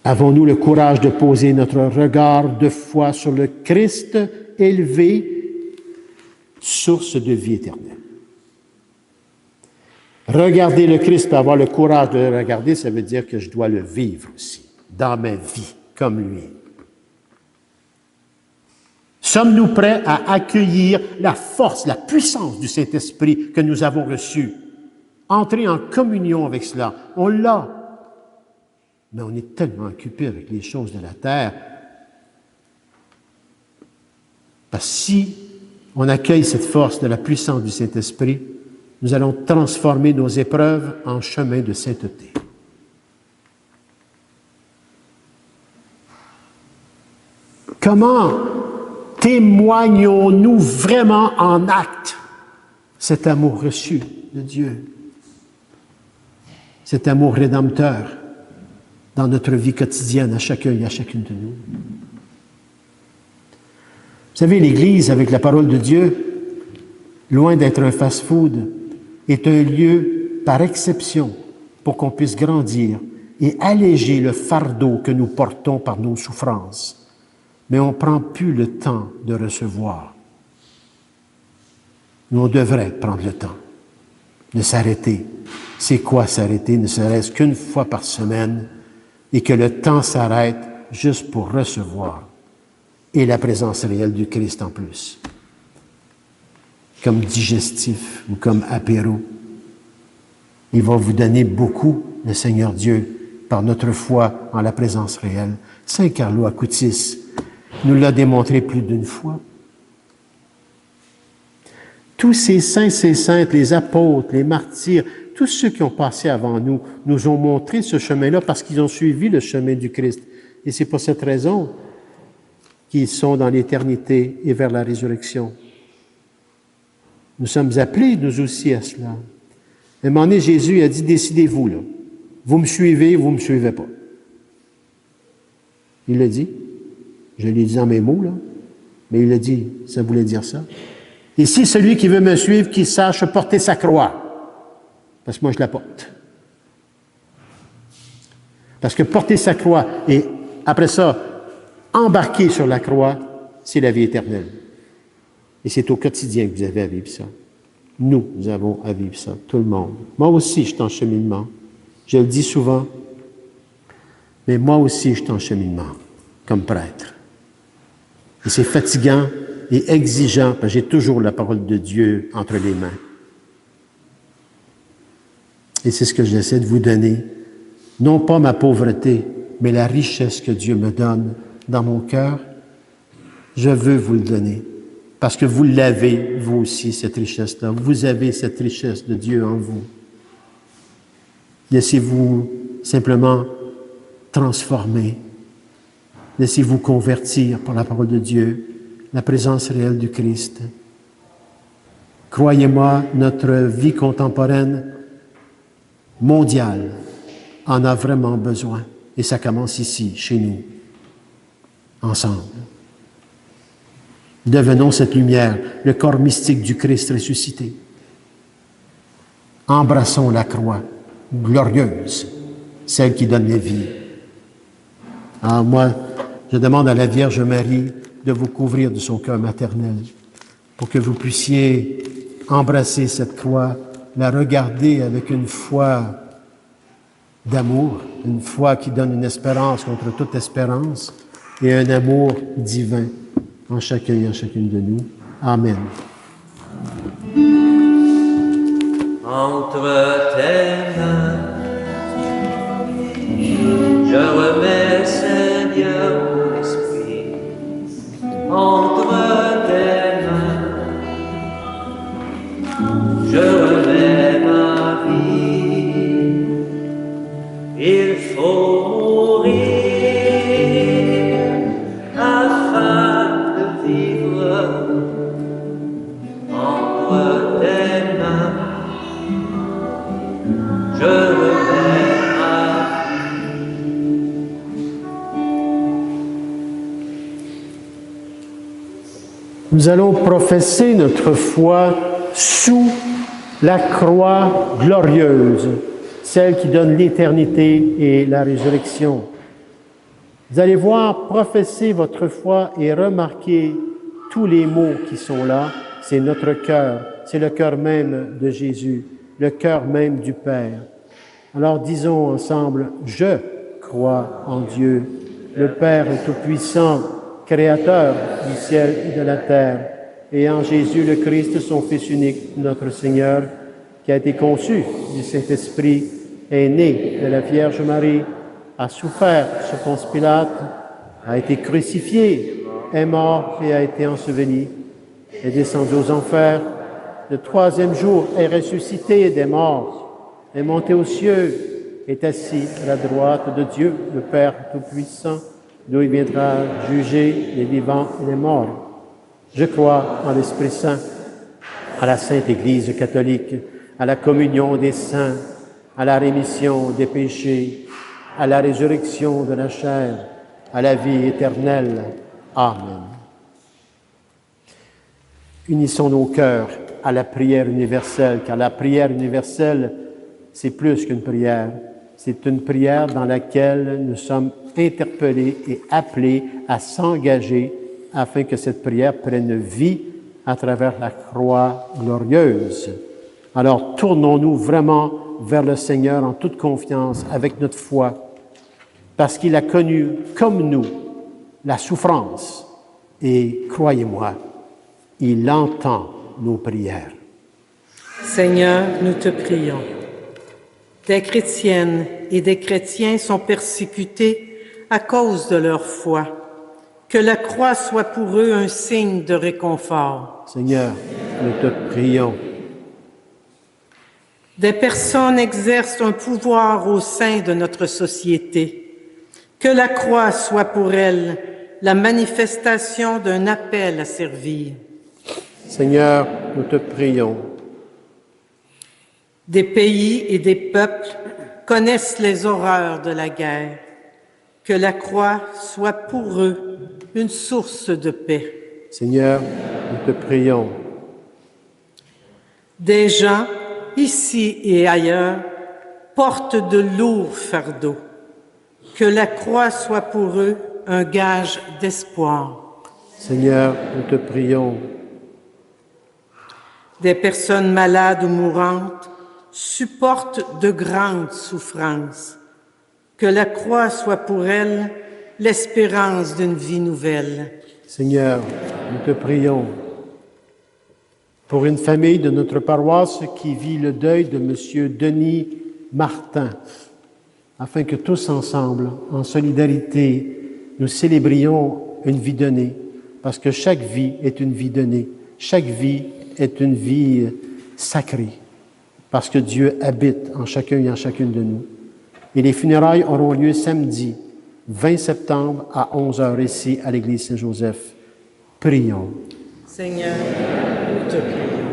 Avons-nous le courage de poser notre regard de foi sur le Christ élevé, source de vie éternelle? Regarder le Christ, pour avoir le courage de le regarder, ça veut dire que je dois le vivre aussi, dans ma vie, comme lui. Sommes-nous prêts à accueillir la force, la puissance du Saint-Esprit que nous avons reçue? Entrer en communion avec cela. On l'a. Mais on est tellement occupé avec les choses de la terre. Parce que si on accueille cette force de la puissance du Saint-Esprit, nous allons transformer nos épreuves en chemin de sainteté. Comment témoignons-nous vraiment en acte cet amour reçu de Dieu, cet amour rédempteur dans notre vie quotidienne, à chacun et à chacune de nous? Vous savez, l'Église, avec la parole de Dieu, loin d'être un fast-food, est un lieu par exception pour qu'on puisse grandir et alléger le fardeau que nous portons par nos souffrances. Mais on ne prend plus le temps de recevoir. Nous, on devrait prendre le temps de s'arrêter. C'est quoi s'arrêter, ne serait-ce qu'une fois par semaine, et que le temps s'arrête juste pour recevoir, et la présence réelle du Christ en plus, comme digestif ou comme apéro. Il va vous donner beaucoup, le Seigneur Dieu, par notre foi en la présence réelle. Saint Carlo Acutis nous l'a démontré plus d'une fois. Tous ces saints, ces saintes, les apôtres, les martyrs, tous ceux qui ont passé avant nous, nous ont montré ce chemin-là parce qu'ils ont suivi le chemin du Christ. Et c'est pour cette raison qu'ils sont dans l'éternité et vers la résurrection. Nous sommes appelés, nous aussi, à cela. À un moment donné, Jésus a dit, décidez-vous, là. Vous me suivez, vous ne me suivez pas. Il l'a dit. Je l'ai dit en mes mots, là. Mais il a dit, ça voulait dire ça. Ici, celui qui veut me suivre, qu'il sache porter sa croix. Parce que moi, je la porte. Parce que porter sa croix et après ça, embarquer sur la croix, c'est la vie éternelle. Et c'est au quotidien que vous avez à vivre ça. Nous avons à vivre ça, tout le monde. Moi aussi, je suis en cheminement. Je le dis souvent, mais moi aussi, je suis en cheminement, comme prêtre. Et c'est fatigant et exigeant, parce que j'ai toujours la parole de Dieu entre les mains. Et c'est ce que j'essaie de vous donner. Non pas ma pauvreté, mais la richesse que Dieu me donne dans mon cœur. Je veux vous le donner. Parce que vous l'avez, vous aussi, cette richesse-là. Vous avez cette richesse de Dieu en vous. Laissez-vous simplement transformer. Laissez-vous convertir par la parole de Dieu, la présence réelle du Christ. Croyez-moi, notre vie contemporaine mondiale en a vraiment besoin. Et ça commence ici, chez nous, ensemble. Devenons cette lumière, le corps mystique du Christ ressuscité. Embrassons la croix glorieuse, celle qui donne la vie. Alors moi, je demande à la Vierge Marie de vous couvrir de son cœur maternel pour que vous puissiez embrasser cette croix, la regarder avec une foi d'amour, une foi qui donne une espérance contre toute espérance et un amour divin en chacun et en chacune de nous. Amen. Entre tes mains, je remets, Seigneur, mon esprit. Entre tes mains, je remets ma vie. Il faut mourir afin de vivre. Entre tes mains, je remets ma vie. Nous allons professer notre foi sous la croix glorieuse, celle qui donne l'éternité et la résurrection. Vous allez voir, professer votre foi et remarquer tous les mots qui sont là. C'est notre cœur, c'est le cœur même de Jésus, le cœur même du Père. Alors disons ensemble, je crois en Dieu, le Père Tout-Puissant, Créateur du ciel et de la terre, et en Jésus le Christ, son Fils unique, notre Seigneur, qui a été conçu du Saint-Esprit, est né de la Vierge Marie, a souffert sous Ponce Pilate, a été crucifié, est mort et a été enseveli, est descendu aux enfers, le troisième jour est ressuscité des morts, est monté aux cieux, est assis à la droite de Dieu, le Père Tout-Puissant, d'où il viendra juger les vivants et les morts. Je crois en l'Esprit Saint, à la Sainte Église catholique, à la communion des saints, à la rémission des péchés, à la résurrection de la chair, à la vie éternelle. Amen. Unissons nos cœurs à la prière universelle, car la prière universelle, c'est plus qu'une prière. C'est une prière dans laquelle nous sommes interpellés et appelés à s'engager afin que cette prière prenne vie à travers la croix glorieuse. Alors, tournons-nous vraiment vers le Seigneur en toute confiance, avec notre foi, parce qu'il a connu, comme nous, la souffrance. Et croyez-moi, il entend nos prières. Seigneur, nous te prions. Des chrétiennes et des chrétiens sont persécutés à cause de leur foi. Que la croix soit pour eux un signe de réconfort. Seigneur, nous te prions. Des personnes exercent un pouvoir au sein de notre société. Que la croix soit pour elles la manifestation d'un appel à servir. Seigneur, nous te prions. Des pays et des peuples connaissent les horreurs de la guerre. Que la croix soit pour eux une source de paix. Seigneur, nous te prions. Des gens, ici et ailleurs, portent de lourds fardeaux. Que la croix soit pour eux un gage d'espoir. Seigneur, nous te prions. Des personnes malades ou mourantes supportent de grandes souffrances. Que la croix soit pour elles l'espérance d'une vie nouvelle. Seigneur, nous te prions. Pour une famille de notre paroisse qui vit le deuil de M. Denis Martin, afin que tous ensemble, en solidarité, nous célébrions une vie donnée, parce que chaque vie est une vie donnée. Chaque vie est une vie sacrée, parce que Dieu habite en chacun et en chacune de nous. Et les funérailles auront lieu samedi, 20 septembre à 11h ici à l'église Saint-Joseph. Prions. Seigneur, nous te prions.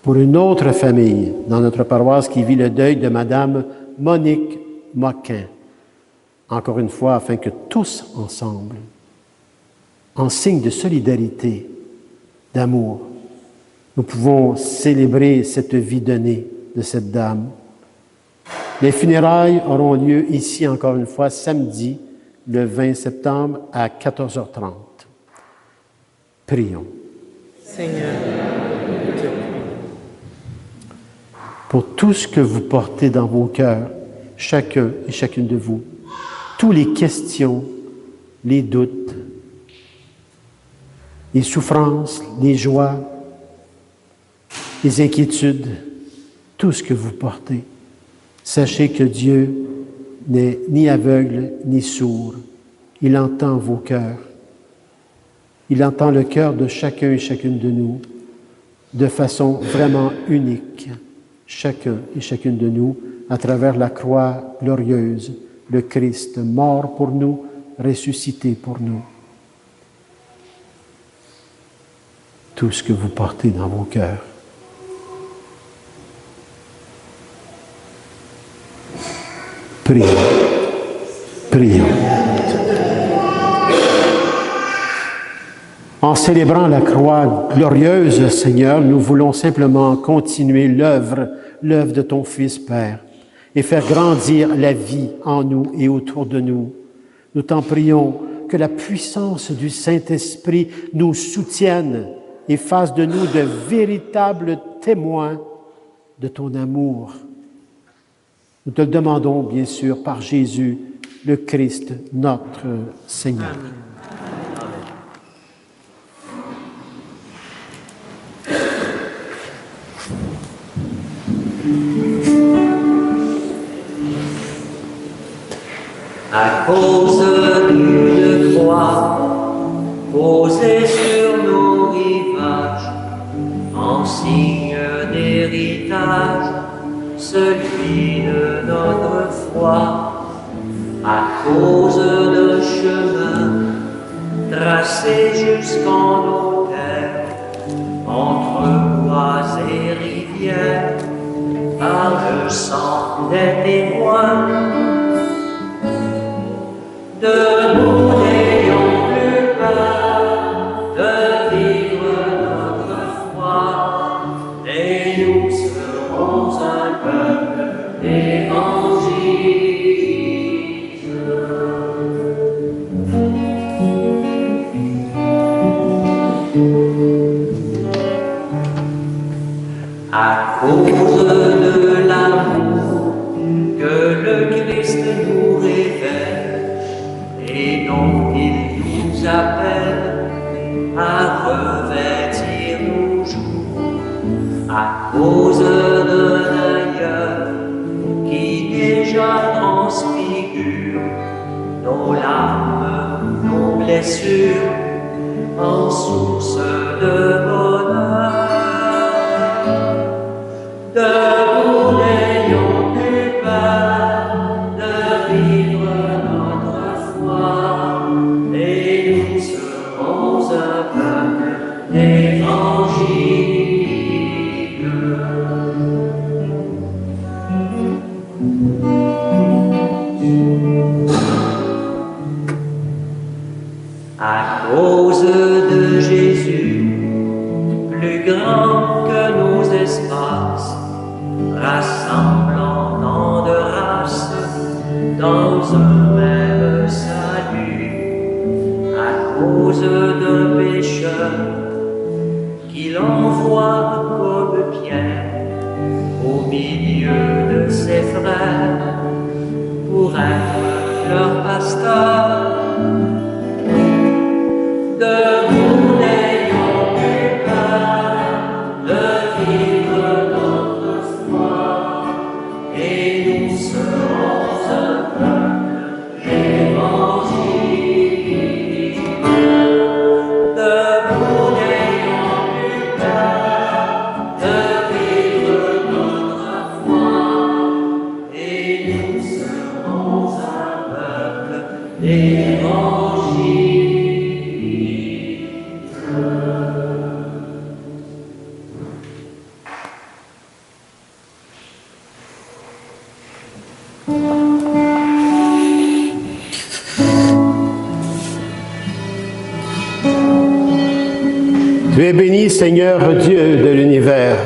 Pour une autre famille dans notre paroisse qui vit le deuil de Madame Monique Moquin, encore une fois, afin que tous ensemble, en signe de solidarité, d'amour, nous pouvons célébrer cette vie donnée de cette dame. Les funérailles auront lieu ici, encore une fois, samedi, le 20 septembre à 14h30. Prions. Seigneur, nous te prions. Pour tout ce que vous portez dans vos cœurs, chacun et chacune de vous, toutes les questions, les doutes, les souffrances, les joies, les inquiétudes, tout ce que vous portez. Sachez que Dieu n'est ni aveugle ni sourd. Il entend vos cœurs. Il entend le cœur de chacun et chacune de nous de façon vraiment unique. Chacun et chacune de nous, à travers la croix glorieuse, le Christ mort pour nous, ressuscité pour nous. Tout ce que vous portez dans vos cœurs. Prions. Prions. En célébrant la croix glorieuse, Seigneur, nous voulons simplement continuer l'œuvre de ton Fils, Père, et faire grandir la vie en nous et autour de nous. Nous t'en prions que la puissance du Saint-Esprit nous soutienne et fasse de nous de véritables témoins de ton amour. Nous te le demandons, bien sûr, par Jésus, le Christ, notre Seigneur. Amen. À cause d'une croix posée sur nos rivages, en signe d'héritage, celui de notre foi, à cause d'un chemin tracé jusqu'en nos terres, entre bois et rivières, par le sang des témoins. De nous n'ayons plus peur de vivre notre foi, et nous serons un peuple d'évangile. À cause de l'amour que le Christ nous révèle et dont il nous appelle à revêtir nos jours, à cause d'un ailleurs qui déjà transfigure nos larmes, nos blessures en source de bonheur. De nous n'ayons plus peur de vivre notre foi, et nous serons un peuple d'évangile. À cause de Jésus, plus grand que nos espaces, rassemblant tant de races dans un même salut, à cause d'un pécheur qu'il envoie comme Pierre au milieu de ses frères pour être leur pasteur. De nous n'ayons plus peur de vivre notre foi, et nous serons un peuple d'évangile. De nous n'ayons plus peur de vivre notre foi, et nous serons un peuple d'évangile. Tu es béni, Seigneur Dieu de l'univers.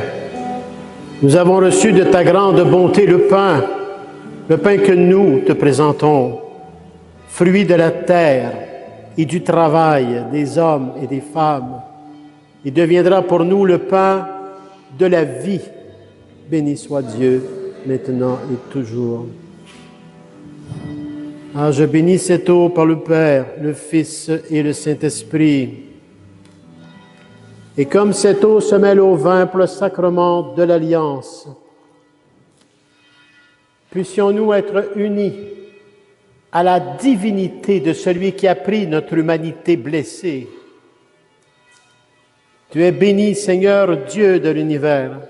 Nous avons reçu de ta grande bonté le pain que nous te présentons, fruit de la terre et du travail des hommes et des femmes. Il deviendra pour nous le pain de la vie. Béni soit Dieu, maintenant et toujours. Ah, je bénis cette eau par le Père, le Fils et le Saint-Esprit. Et comme cette eau se mêle au vin pour le sacrement de l'Alliance, puissions-nous être unis à la divinité de celui qui a pris notre humanité blessée. Tu es béni, Seigneur Dieu de l'univers.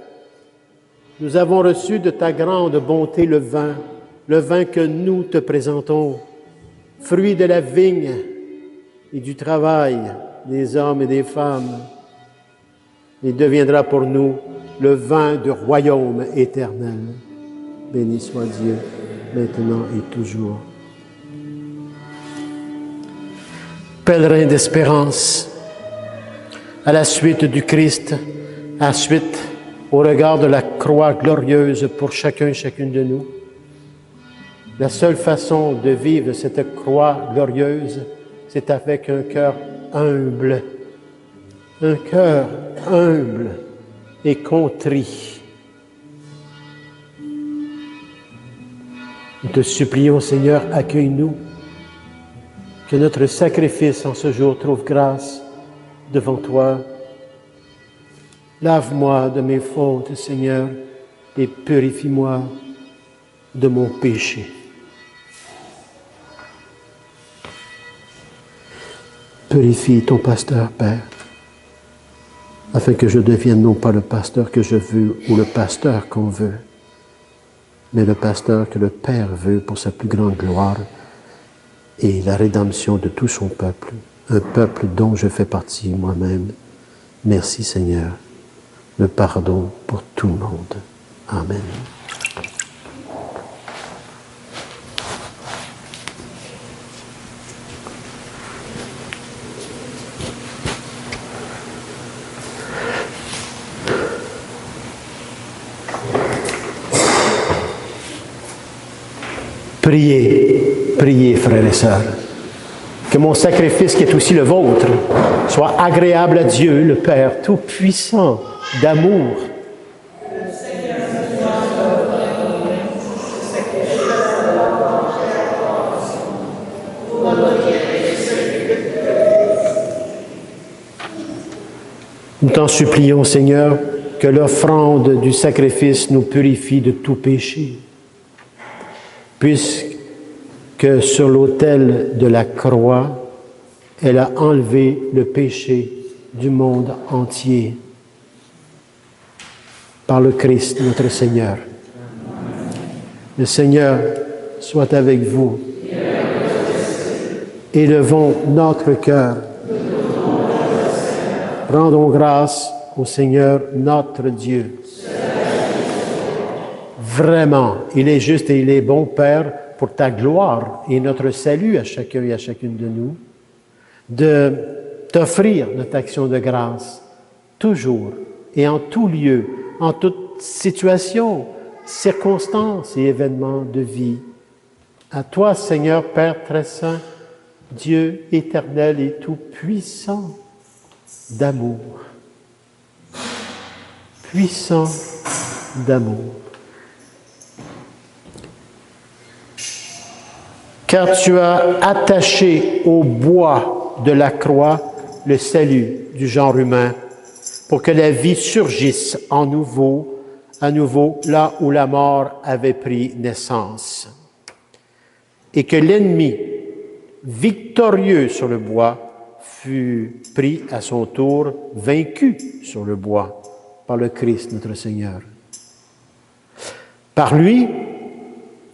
Nous avons reçu de ta grande bonté le vin que nous te présentons, fruit de la vigne et du travail des hommes et des femmes. Il deviendra pour nous le vin du royaume éternel. Béni soit Dieu, maintenant et toujours. Pèlerins d'espérance, à la suite du Christ, à la suite au regard de la croix glorieuse pour chacune de nous, la seule façon de vivre cette croix glorieuse, c'est avec un cœur humble. Un cœur humble et contrit. Nous te supplions, Seigneur, accueille-nous, que notre sacrifice en ce jour trouve grâce devant toi. Lave-moi de mes fautes, Seigneur, et purifie-moi de mon péché. Purifie ton pasteur, Père, afin que je devienne non pas le pasteur que je veux ou le pasteur qu'on veut, mais le pasteur que le Père veut pour sa plus grande gloire, et la rédemption de tout son peuple, un peuple dont je fais partie moi-même. Merci Seigneur, le pardon pour tout le monde. Amen. Priez, priez, frères et sœurs, que mon sacrifice, qui est aussi le vôtre, soit agréable à Dieu, le Père Tout-Puissant, d'amour. Nous t'en supplions, Seigneur, que l'offrande du sacrifice nous purifie de tout péché, puisque sur l'autel de la croix, elle a enlevé le péché du monde entier par le Christ, notre Seigneur. Le Seigneur soit avec vous. Élevons notre cœur. Rendons grâce au Seigneur notre Dieu. Vraiment, il est juste et il est bon, Père, pour ta gloire et notre salut à chacun et à chacune de nous, de t'offrir notre action de grâce, toujours et en tout lieu, en toute situation, circonstances et événements de vie. À toi, Seigneur, Père très saint, Dieu éternel et tout-puissant, d'amour. Puissant d'amour. Car tu as attaché au bois de la croix le salut du genre humain, pour que la vie surgisse à nouveau là où la mort avait pris naissance. Et que l'ennemi, victorieux sur le bois, fut pris à son tour, vaincu sur le bois, par le Christ notre Seigneur. Par lui,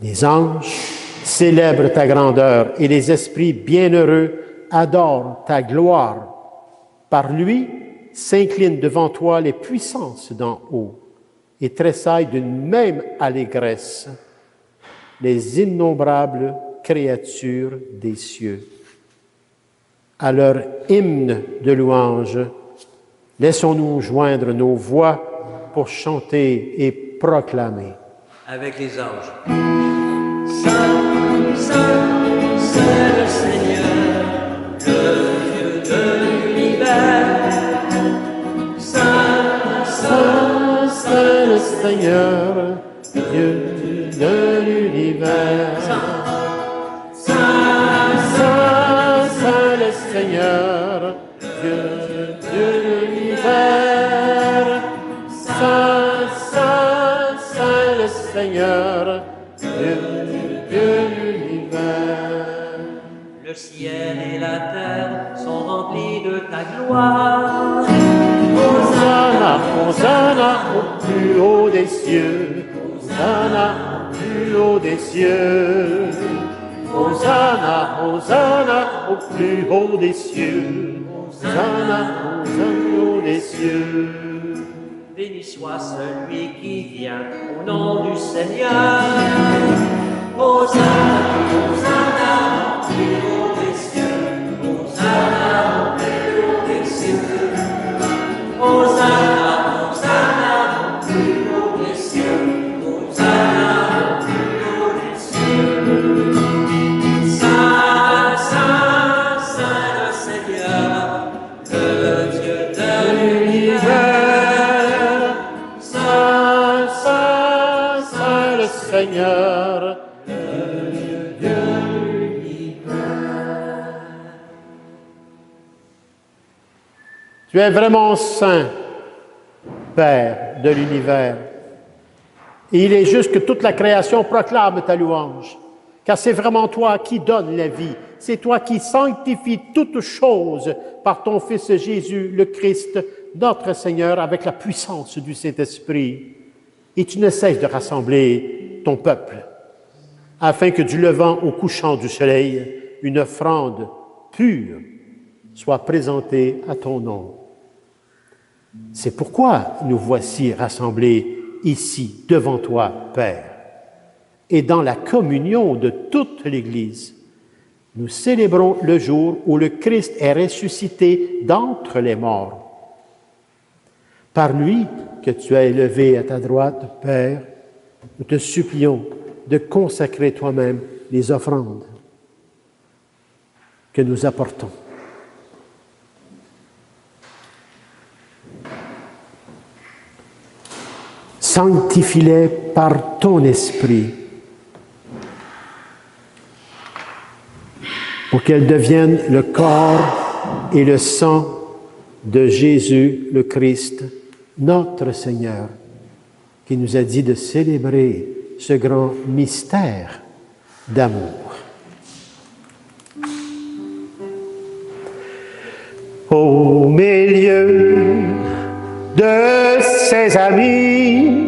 les anges célèbrent ta grandeur et les esprits bienheureux adorent ta gloire. Par lui, s'inclinent devant toi les puissances d'en haut et tressaillent d'une même allégresse les innombrables créatures des cieux. À leur hymne de louange, laissons-nous joindre nos voix pour chanter et proclamer. Avec les anges. Saint, Saint, c'est le Seigneur, le Dieu de l'univers. Saint, Saint, C'est le Seigneur, Dieu de l'univers. Saint, Saint, Saint le Seigneur, Dieu de l'univers. Saint, Saint, Saint le Seigneur, Dieu de l'univers. le ciel et la terre sont remplis de ta gloire. Hosanna, Hosanna au plus haut des cieux. Hosanna au plus haut des cieux. Hosanna, Hosanna au plus haut des cieux. Hosanna au plus haut des cieux. Béni soit celui qui vient au nom du Seigneur. Hosanna, Hosanna au plus haut des cieux. Hosanna au plus haut des cieux. Hosanna, Hosanna au plus haut des cieux. Hosanna au plus haut des cieux. Saint, Saint, Saint le Seigneur, le Dieu de l'univers. Saint, Saint, Saint le Seigneur, le Dieu de l'univers. Tu es vraiment saint, Père de l'univers. Et il est juste que toute la création proclame ta louange, car c'est vraiment toi qui donnes la vie. C'est toi qui sanctifies toutes choses par ton Fils Jésus, le Christ, notre Seigneur, avec la puissance du Saint-Esprit. Et tu ne cesses de rassembler ton peuple, afin que du levant au couchant du soleil, une offrande pure soit présentée à ton nom. C'est pourquoi nous voici rassemblés ici devant toi, Père, et dans la communion de toute l'Église. Nous célébrons le jour où le Christ est ressuscité d'entre les morts. Par lui que tu as élevé à ta droite, Père, nous te supplions de consacrer toi-même les offrandes que nous apportons. Sanctifie-les par ton esprit, pour qu'elles deviennent le corps et le sang de Jésus le Christ, notre Seigneur, qui nous a dit de célébrer ce grand mystère d'amour. Au milieu de ses amis,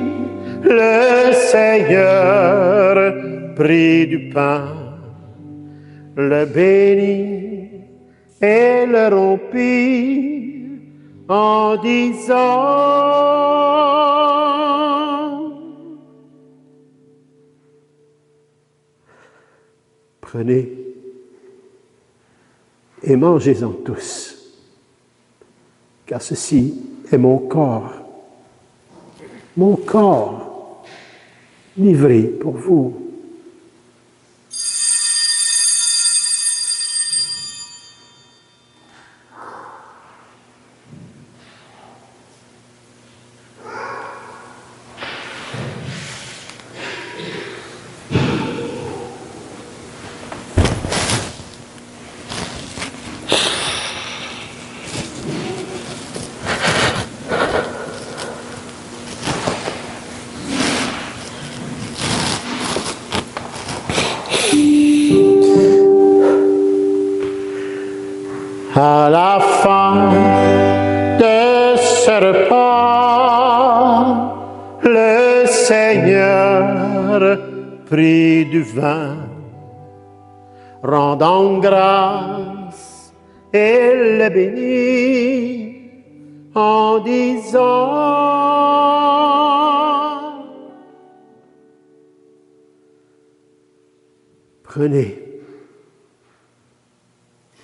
le Seigneur prit du pain, le bénit et le rompit en disant: prenez et mangez-en tous, car ceci est mon corps livré pour vous. À la fin de ce repas, le Seigneur prit du vin, rendant grâce et le bénit en disant: prenez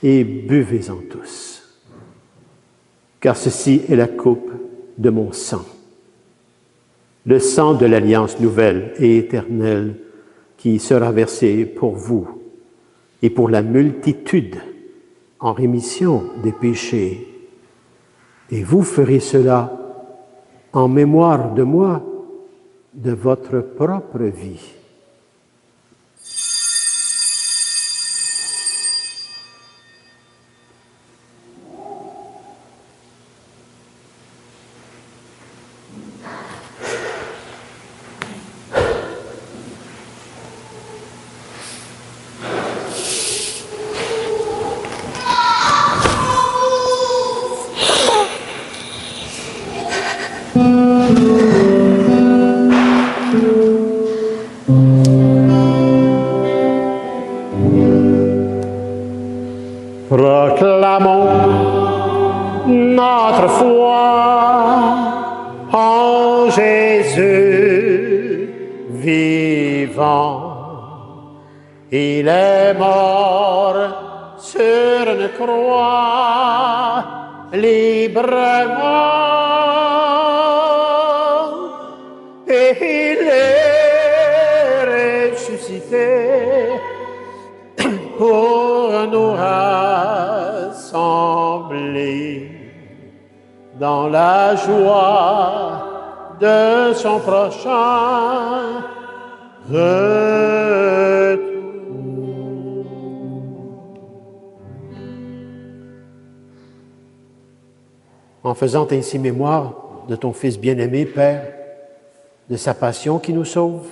et buvez-en tous, car ceci est la coupe de mon sang, le sang de l'alliance nouvelle et éternelle qui sera versé pour vous et pour la multitude en rémission des péchés. Et vous ferez cela en mémoire de moi, de votre propre vie. Proclamons notre foi en Jésus vivant. Il est mort sur une croix librement et il est ressuscité pour nous rassembler dans la joie de son prochain retour. En faisant ainsi mémoire de ton Fils bien-aimé, Père, de sa passion qui nous sauve,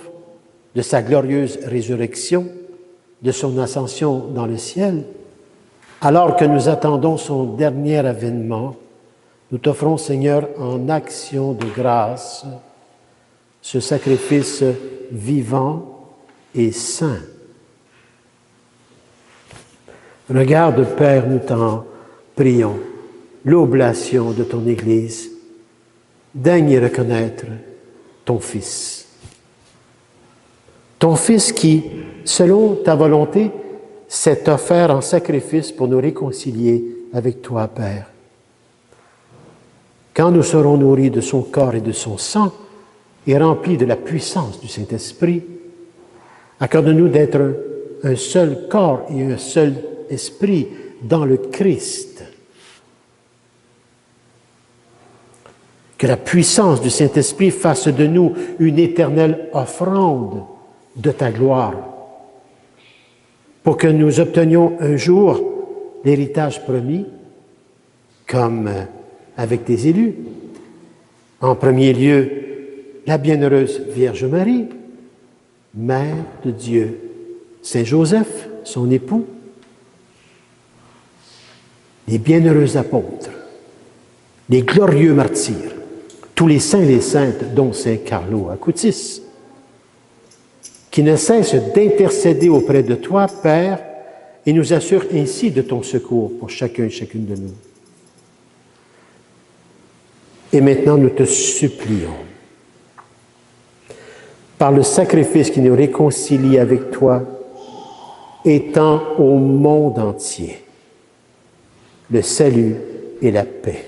de sa glorieuse résurrection, de son ascension dans le ciel, alors que nous attendons son dernier avènement, nous t'offrons, Seigneur, en action de grâce, ce sacrifice vivant et saint. Regarde, Père, nous t'en prions, l'oblation de ton Église. Daigne reconnaître ton Fils. Ton Fils qui, selon ta volonté, s'est offert en sacrifice pour nous réconcilier avec toi, Père. Quand nous serons nourris de son corps et de son sang et remplis de la puissance du Saint-Esprit, accorde-nous d'être un seul corps et un seul esprit dans le Christ. Que la puissance du Saint-Esprit fasse de nous une éternelle offrande de ta gloire, pour que nous obtenions un jour l'héritage promis, comme avec tes élus. En premier lieu, la bienheureuse Vierge Marie, Mère de Dieu, Saint Joseph, son époux, les bienheureux apôtres, les glorieux martyrs, tous les saints et les saintes, dont Saint Carlo Acutis, qui ne cessent d'intercéder auprès de toi, Père, et nous assurent ainsi de ton secours pour chacun et chacune de nous. Et maintenant, nous te supplions, par le sacrifice qui nous réconcilie avec toi, étends au monde entier le salut et la paix.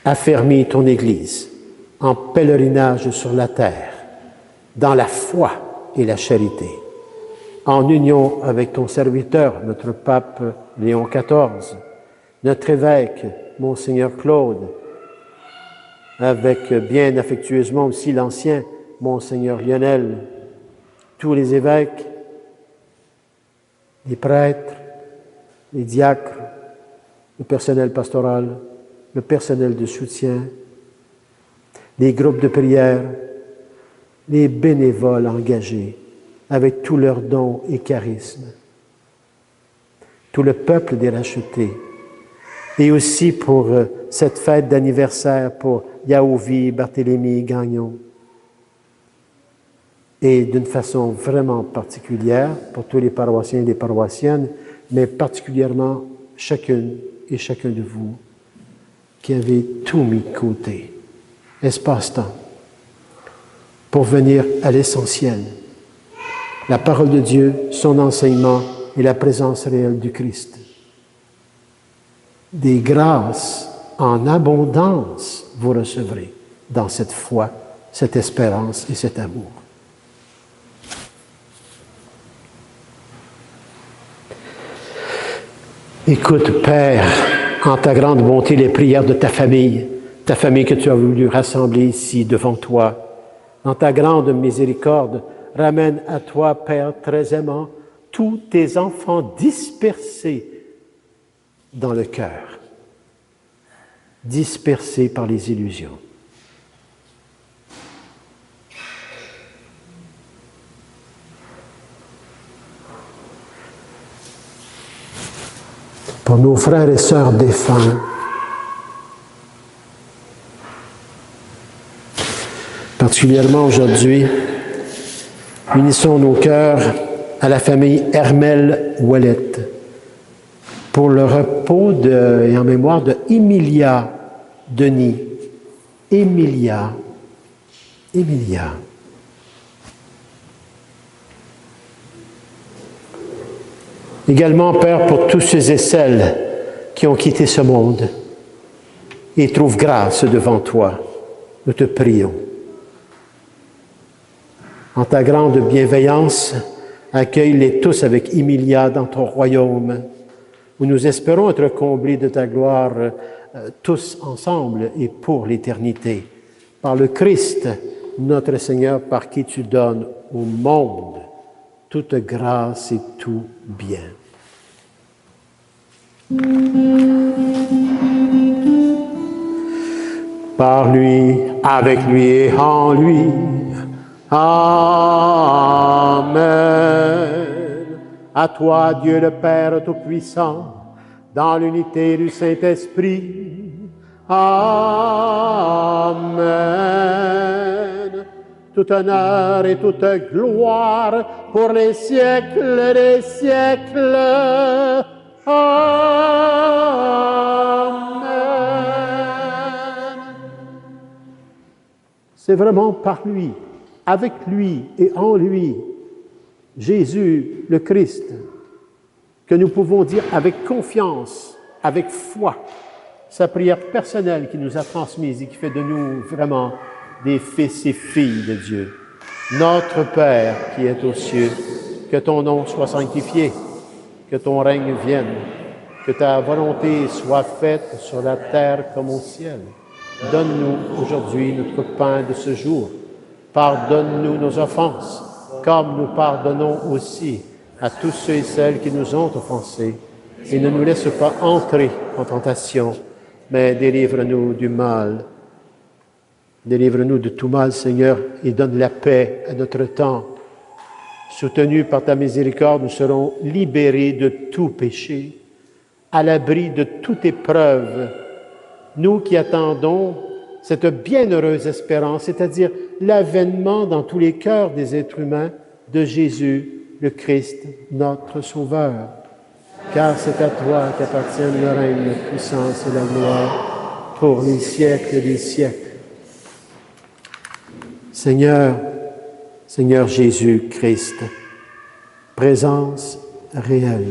Affermis ton Église en pèlerinage sur la terre, dans la foi et la charité, en union avec ton serviteur, notre pape Léon XIV, notre évêque, Monseigneur Claude, avec bien affectueusement aussi l'ancien Monseigneur Lionel, tous les évêques, les prêtres, les diacres, le personnel pastoral, le personnel de soutien, les groupes de prière, les bénévoles engagés avec tous leurs dons et charismes, tout le peuple des rachetés, et aussi pour cette fête d'anniversaire pour Yaouvi, Barthélemy, Gagnon, et d'une façon vraiment particulière pour tous les paroissiens et les paroissiennes, mais particulièrement chacune et chacun de vous qui avez tout mis de côté, espace-temps, pour venir à l'essentiel, la parole de Dieu, son enseignement et la présence réelle du Christ. Des grâces en abondance vous recevrez dans cette foi, cette espérance et cet amour. Écoute, Père, en ta grande bonté, les prières de ta famille que tu as voulu rassembler ici devant toi. Dans ta grande miséricorde, ramène à toi, Père très aimant, tous tes enfants dispersés dans le cœur, dispersés par les illusions. Pour nos frères et sœurs défunts, particulièrement aujourd'hui, unissons nos cœurs à la famille Hermel Ouellette pour le repos et en mémoire de Emilia Denis. Emilia. Également, Père, pour tous ceux et celles qui ont quitté ce monde et trouvent grâce devant toi, nous te prions. En ta grande bienveillance, accueille-les tous avec Emilia dans ton royaume, où nous espérons être comblés de ta gloire tous ensemble et pour l'éternité. Par le Christ, notre Seigneur, par qui tu donnes au monde toute grâce et tout bien. Par lui, avec lui et en lui. Amen. À toi, Dieu le Père Tout-Puissant, dans l'unité du Saint-Esprit. Amen. tout honneur et toute gloire pour les siècles des siècles. Amen. C'est vraiment par lui, avec lui et en lui, Jésus le Christ, que nous pouvons dire avec confiance, avec foi, sa prière personnelle qui nous a transmise et qui fait de nous vraiment des fils et filles de Dieu. Notre Père qui es aux cieux, que ton nom soit sanctifié, que ton règne vienne, que ta volonté soit faite sur la terre comme au ciel. Donne-nous aujourd'hui notre pain de ce jour. Pardonne-nous nos offenses, comme nous pardonnons aussi à tous ceux et celles qui nous ont offensés. Et ne nous laisse pas entrer en tentation, mais délivre-nous du mal. Délivre-nous de tout mal, Seigneur, et donne la paix à notre temps. Soutenus par ta miséricorde, nous serons libérés de tout péché, à l'abri de toute épreuve. Nous qui attendons cette bienheureuse espérance, c'est-à-dire l'avènement dans tous les cœurs des êtres humains de Jésus, le Christ, notre Sauveur. Car c'est à toi qu'appartiennent le règne, la puissance et la gloire pour les siècles des siècles. Seigneur Jésus-Christ, présence réelle.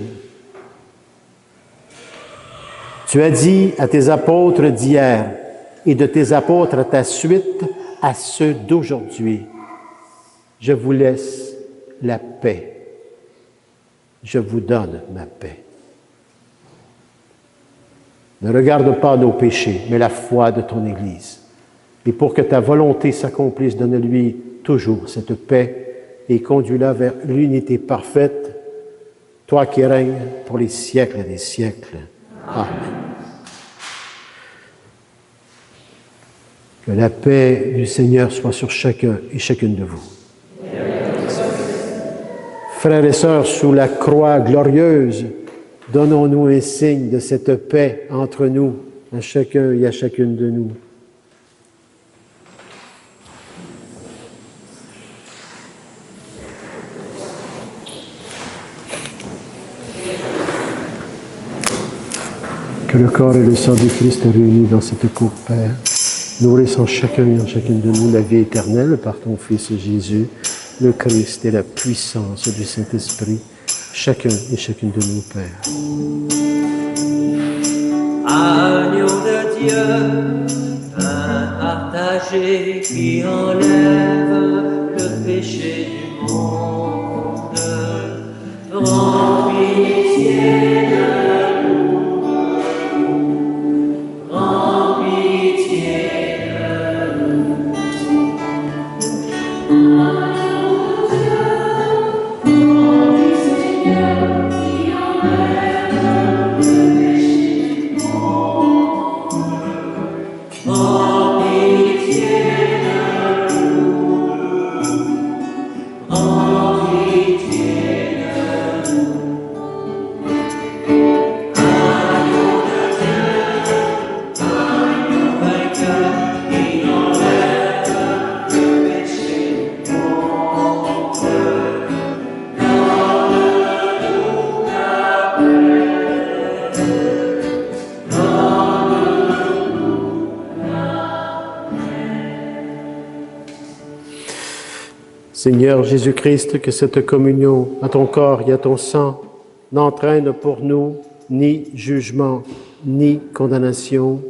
Tu as dit à tes apôtres d'hier et de tes apôtres à ta suite, à ceux d'aujourd'hui, je vous laisse la paix. Je vous donne ma paix. Ne regarde pas nos péchés, mais la foi de ton Église. Et pour que ta volonté s'accomplisse, donne-lui toujours cette paix et conduis-la vers l'unité parfaite, toi qui règnes pour les siècles des siècles. Amen. Que la paix du Seigneur soit sur chacun et chacune de vous. Frères et sœurs, sous la croix glorieuse, donnons-nous un signe de cette paix entre nous, à chacun et à chacune de nous. Que le corps et le sang du Christ réunis dans cette coupe, Père, nourrissent en chacun et en chacune de nous la vie éternelle par ton Fils Jésus, le Christ et la puissance du Saint-Esprit, chacun et chacune de nous, Père. Agneau de Dieu, pain partagé qui enlève le péché du monde, prends pitié de nous, prends pitié de nous. Seigneur Jésus-Christ, que cette communion à ton corps et à ton sang n'entraîne pour nous ni jugement, ni condamnation,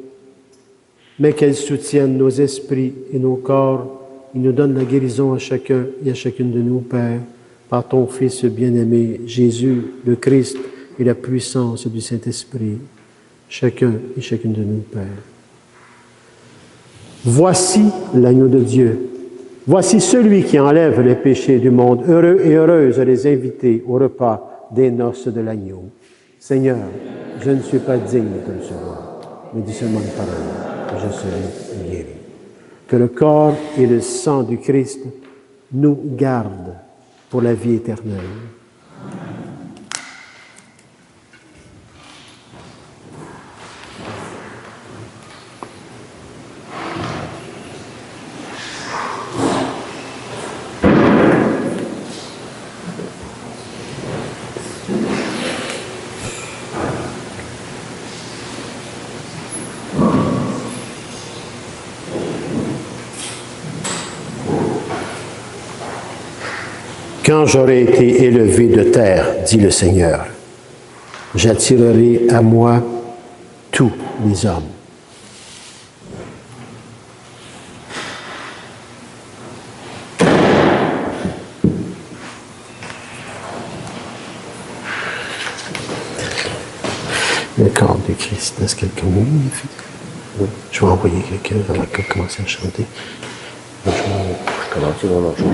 mais qu'elle soutienne nos esprits et nos corps et nous donne la guérison à chacun et à chacune de nous, Père, par ton Fils bien-aimé, Jésus, le Christ, et la puissance du Saint-Esprit, chacun et chacune de nous, Père. Voici l'agneau de Dieu. Voici celui qui enlève les péchés du monde. Heureux et heureuse les invités au repas des noces de l'agneau. Seigneur, je ne suis pas digne de te recevoir, mais dis seulement une parole, et je serai guéri. Que le corps et le sang du Christ nous gardent pour la vie éternelle. Quand j'aurai été élevé de terre, dit le Seigneur, j'attirerai à moi tous les hommes. Le corps de Christ. Est-ce que quelqu'un m'a mis? Oui. Je vais envoyer quelqu'un avant de commencer à chanter. Je commence vraiment à chanter.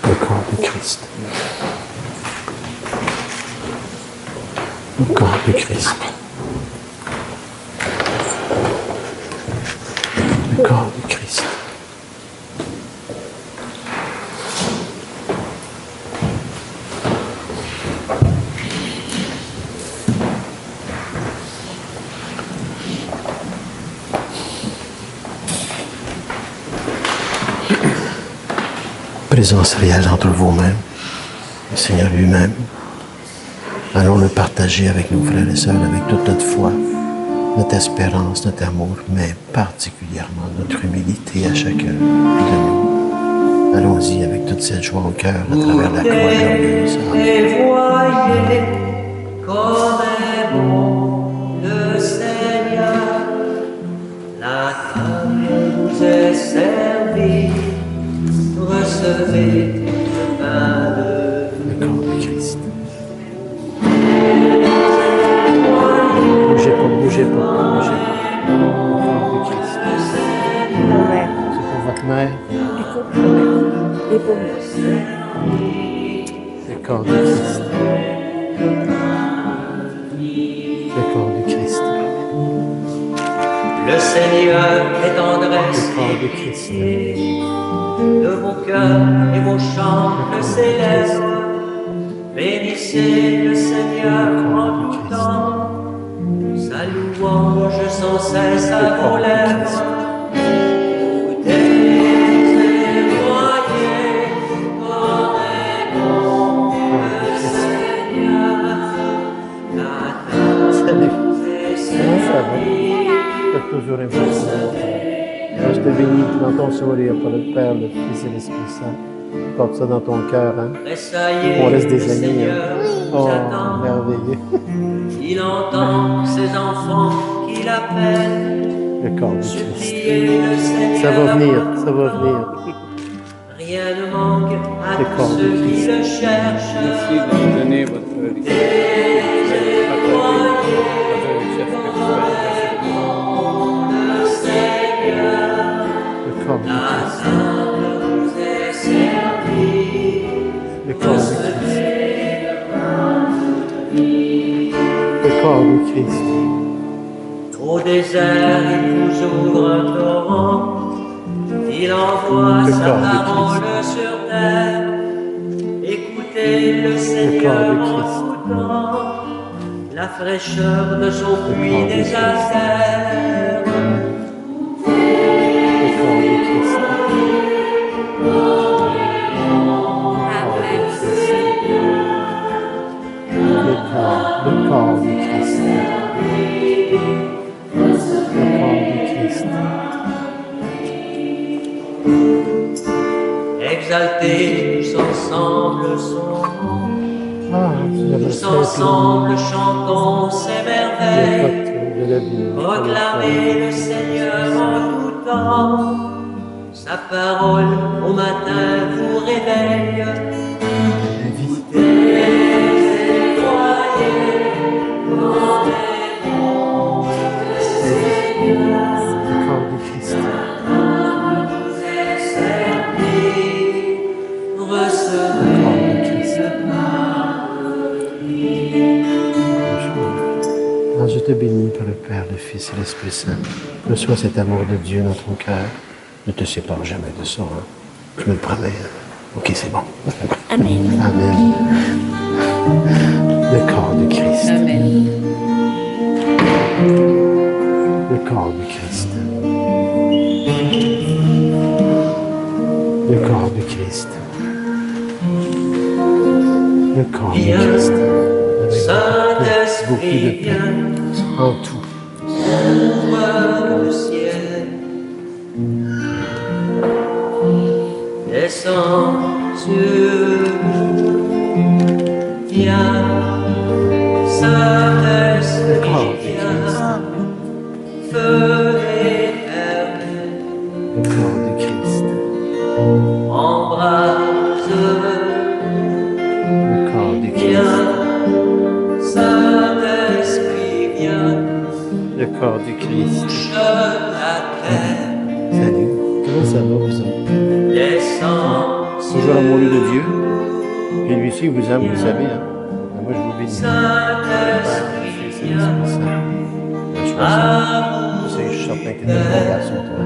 Le corps de Christ. Le corps de Christ. Le corps de Christ. Présence réelle entre vous-mêmes, le Seigneur lui-même. Allons le partager avec nos frères et sœurs, avec toute notre foi, notre espérance, notre amour, mais particulièrement notre humilité à chacun de nous. Allons-y avec toute cette joie au cœur à travers la croix glorieuse. Et voyez comme est bon le Seigneur, la table vous est servie. Recevez le pain de le corps de Christ. Bougez pas, bougez pas, bougez pas. Le corps de Christ. C'est pour votre mère. Et pour moi. Le corps de Christ. Le corps de Christ. Le Seigneur est tendresse. Le corps de Christ. De vos cœurs et vos chants célestes, bénissez le Seigneur en tout temps, sa louange sans cesse à vos lèvres. Écoutez et voyez comme est bon le Seigneur, la table est servie. Toujours je te bénis dans ton sourire par le Père, le Fils et l'Esprit Saint. Porte ça dans ton cœur, hein? On reste des amis, hein? Oh, merveilleux. Il entend ses enfants qui l'appellent. Le corps de Christ. Supplier le Seigneur. Ça va venir, ça va venir. Rien ne manque à Le corps tous de ceux qui Christ. le cherchent. Merci de nous donner votre Le Seigneur, Le corps de la Christ. table vous est servie. Le corps de Christ. Le corps de Christ. Au désert, il vous ouvre un torrent. Il envoie Le sa corps de parole sur terre. Écoutez le Seigneur corps de en Christ. tout temps. La fraîcheur de son puits corps de des Christ. altères. Le corps de Christ. Le corps de Christ. Le corps de Christ. Exaltez tous ensemble son nom. Ah, Tous ensemble chantons ses merveilles. Proclamez le Seigneur en tout temps. Sa parole au matin vous réveille. Écoutez et croyez comme est bon le Seigneur. Le corps de Christ. Vous est servi. Recevez Le corps de Christ. Ah, je te bénis par le Père, le Fils et l'Esprit Saint. Reçois cet amour de Dieu dans ton cœur. Ne te sépare jamais de ça. Hein? Je me le promets. Ok, c'est bon. Amen. Amen. Le corps de Christ. Amen. Le corps de Christ. Le corps de Christ. Le corps de Christ. Avec beaucoup de paix en tout. ouvre le ciel. Des descends sur nous. Viens, Saint-Esprit, viens, feu éternel, Le corps du Christ. embrase, Le corps du Christ. viens, Saint-Esprit, viens, Le corps du Christ. touche la terre, Salut. Comment ça va, vous autres? descends Toujours amoureux de Dieu. Et lui aussi vous aime, vous le savez. Hein? Mais moi, je vous bénis. Saint-Esprit, viens, Je sais, je suis certain que tu es un bon garçon, toi.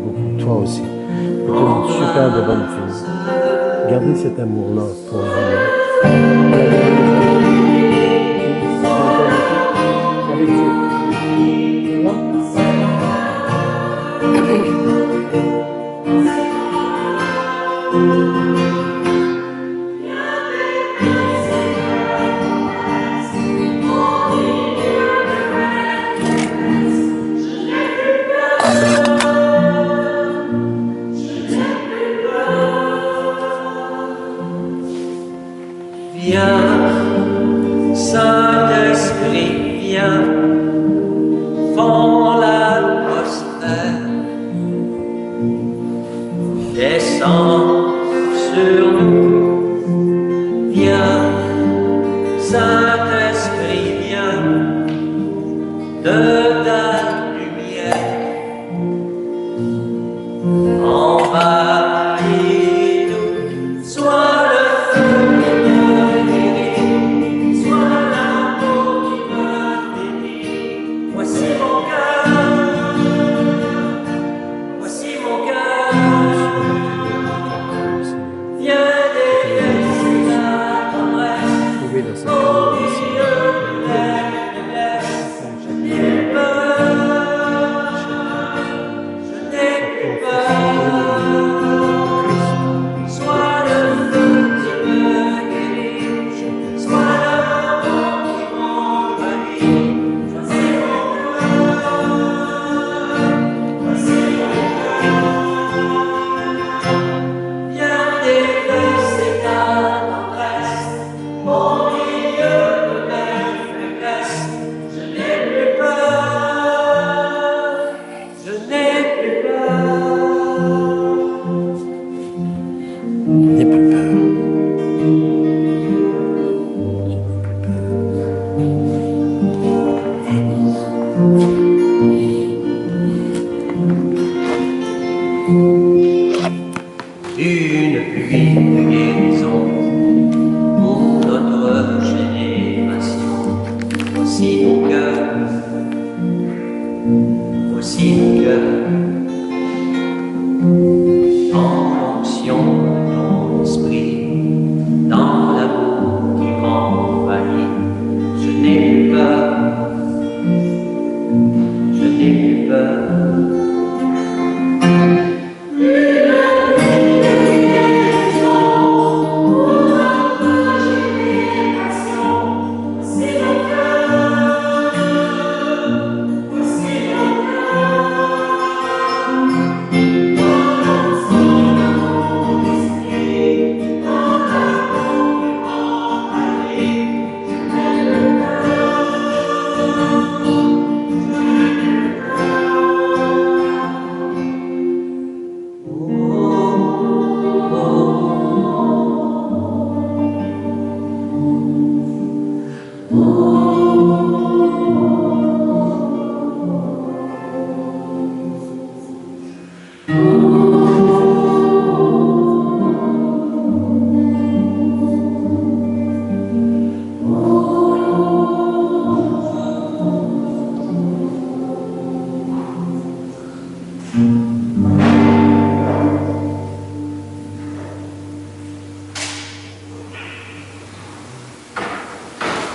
Beaucoup. Toi aussi. Tu es une super de bonne fille. Gardez cet amour-là pour vous. Avec Dieu. viens, Saint-Esprit, viens, fends l'atmosphère, descends sur nous, viens, Saint-Esprit, viens, de ta lumière, envahis-nous, sois le feu qui me guérit, sois l'amour qui me bénit. Voici mon cœur, viens déverser ta tendresse. Trouvez dans cette Au milieu de la faiblesse, je n'ai peur, je n'ai plus peur. Sois le feu qui me guérit, sois l'amour qui m'envahit. Voici mon cœur, voici mon cœur. Viens déverser ta tendresse. Au milieu de mes faiblesses, je n'ai plus peur, je n'ai plus peur. N'aie plus peur. Une pluie de guérison pour notre génération. Voici mon cœur, voici mon cœur, en l'onction de ton esprit, dans l'amour qui m'envahit. Je n'ai plus peur, je n'ai plus peur.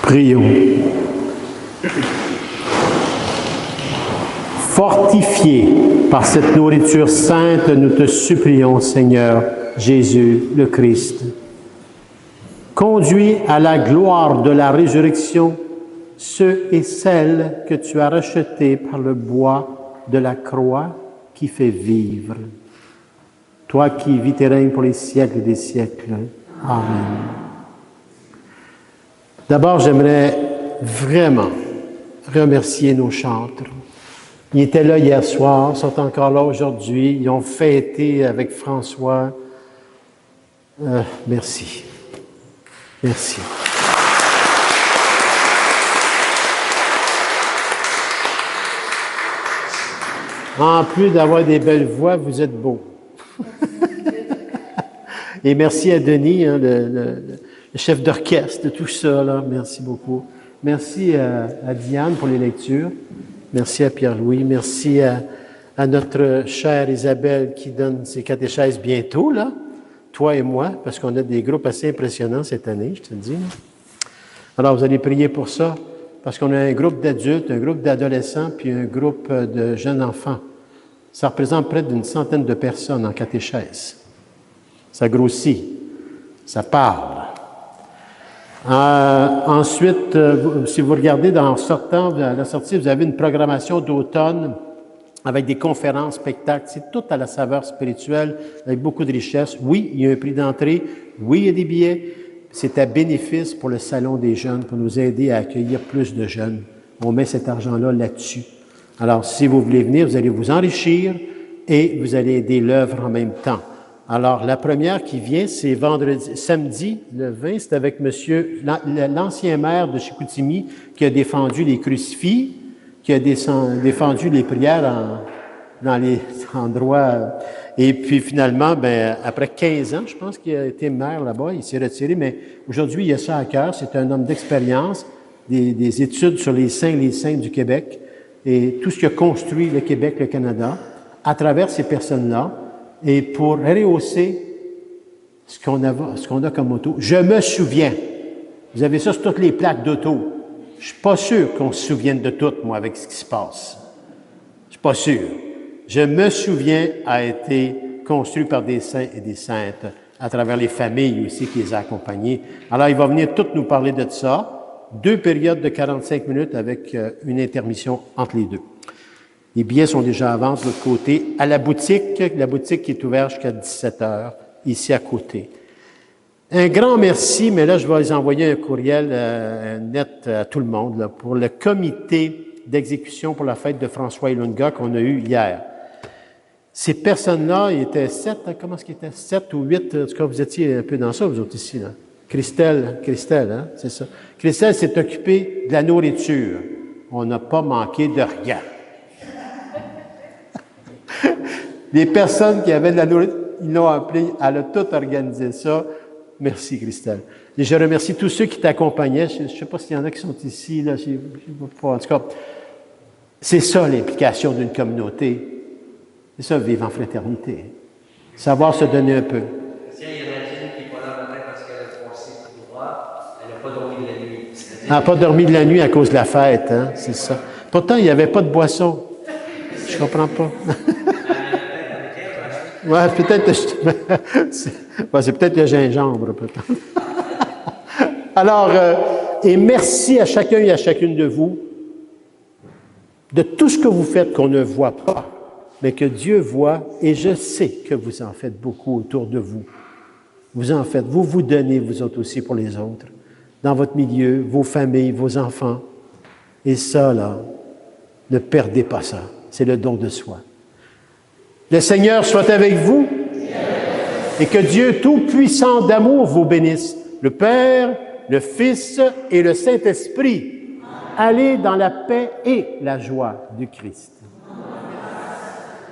Prions. Fortifiés par cette nourriture sainte, nous te supplions, Seigneur Jésus le Christ. Conduis à la gloire de la résurrection ceux et celles que tu as rachetés par le bois de la croix qui fait vivre. toi qui vis et règnes pour les siècles des siècles. Amen. D'abord, j'aimerais vraiment remercier nos chantres. Ils étaient là hier soir, sont encore là aujourd'hui. Ils ont fêté avec François. Merci. Merci. En plus d'avoir des belles voix, vous êtes beaux. Et merci à Denis, hein, le chef d'orchestre de tout ça, là. Merci beaucoup. Merci à Diane pour les lectures. Merci à Pierre-Louis. Merci à notre chère Isabelle qui donne ses catéchèses bientôt, là. Toi et moi, parce qu'on a des groupes assez impressionnants cette année, je te le dis. Là. Alors, vous allez prier pour ça, parce qu'on a un groupe d'adultes, un groupe d'adolescents, puis un groupe de jeunes enfants. Ça représente près d'une centaine de personnes en catéchèse. Ça grossit, ça parle. Ensuite, si vous regardez en sortant, à la sortie, vous avez une programmation d'automne avec des conférences, spectacles. C'est tout à la saveur spirituelle, avec beaucoup de richesse. Oui, il y a un prix d'entrée. Oui, il y a des billets. C'est à bénéfice pour le Salon des jeunes, pour nous aider à accueillir plus de jeunes. On met cet argent-là là-dessus. Alors, si vous voulez venir, vous allez vous enrichir et vous allez aider l'œuvre en même temps. Alors, la première qui vient, c'est samedi, le 20, c'est avec l'ancien maire de Chicoutimi qui a défendu les crucifix, qui a défendu les prières dans les endroits. Et puis, finalement, après 15 ans, je pense qu'il a été maire là-bas, il s'est retiré, mais aujourd'hui, il a ça à cœur. C'est un homme d'expérience, des études sur les saints et les saintes du Québec et tout ce qui a construit le Québec, le Canada, à travers ces personnes-là. Et pour rehausser ce qu'on a comme auto. Je me souviens. Vous avez ça sur toutes les plaques d'auto. Je suis pas sûr qu'on se souvienne de tout, moi, avec ce qui se passe. Je suis pas sûr. Je me souviens a été construit par des saints et des saintes, à travers les familles aussi qui les ont accompagnés. Alors, il va venir tout nous parler de ça. 2 périodes de 45 minutes avec une intermission entre les deux. Les billets sont déjà à vente de l'autre côté, à la boutique qui est ouverte jusqu'à 17 heures, ici à côté. Un grand merci, mais là, je vais les envoyer un courriel net à tout le monde, là, pour le comité d'exécution pour la fête de François Ilunga qu'on a eu hier. Ces personnes-là, ils étaient 7, hein, comment est-ce qu'ils étaient? 7 ou 8, en tout cas, vous étiez un peu dans ça, vous autres ici, là. Christelle, hein, c'est ça. Christelle s'est occupée de la nourriture. On n'a pas manqué de rien. Les personnes qui avaient de la nourriture, ils l'ont appelée, elle a tout organisé ça. Merci, Christelle. Et je remercie tous ceux qui t'accompagnaient. Je ne sais pas s'il y en a qui sont ici, là. En tout cas, c'est ça l'implication d'une communauté. C'est ça, vivre en fraternité. Savoir se donner un peu. Tiens, il y en a une qui n'est pas là le matin parce qu'elle a forcé tout droit. Elle n'a pas dormi de la nuit. Elle n'a pas dormi de la nuit à cause de la fête, hein? C'est ça. Pourtant, il n'y avait pas de boisson. Je comprends pas. Ouais, peut-être. C'est peut-être le gingembre, peut-être. Alors, et merci à chacun et à chacune de vous de tout ce que vous faites qu'on ne voit pas, mais que Dieu voit, et je sais que vous en faites beaucoup autour de vous. Vous en faites, vous vous donnez, vous autres aussi, pour les autres, dans votre milieu, vos familles, vos enfants. Et ça, là, ne perdez pas ça. C'est le don de soi. Le Seigneur soit avec vous et que Dieu Tout-Puissant d'amour vous bénisse, le Père, le Fils et le Saint-Esprit. Allez dans la paix et la joie du Christ.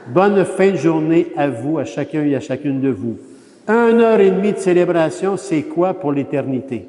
Bonne fin de journée à vous, à chacun et à chacune de vous. 1 heure et demie de célébration, c'est quoi pour l'éternité?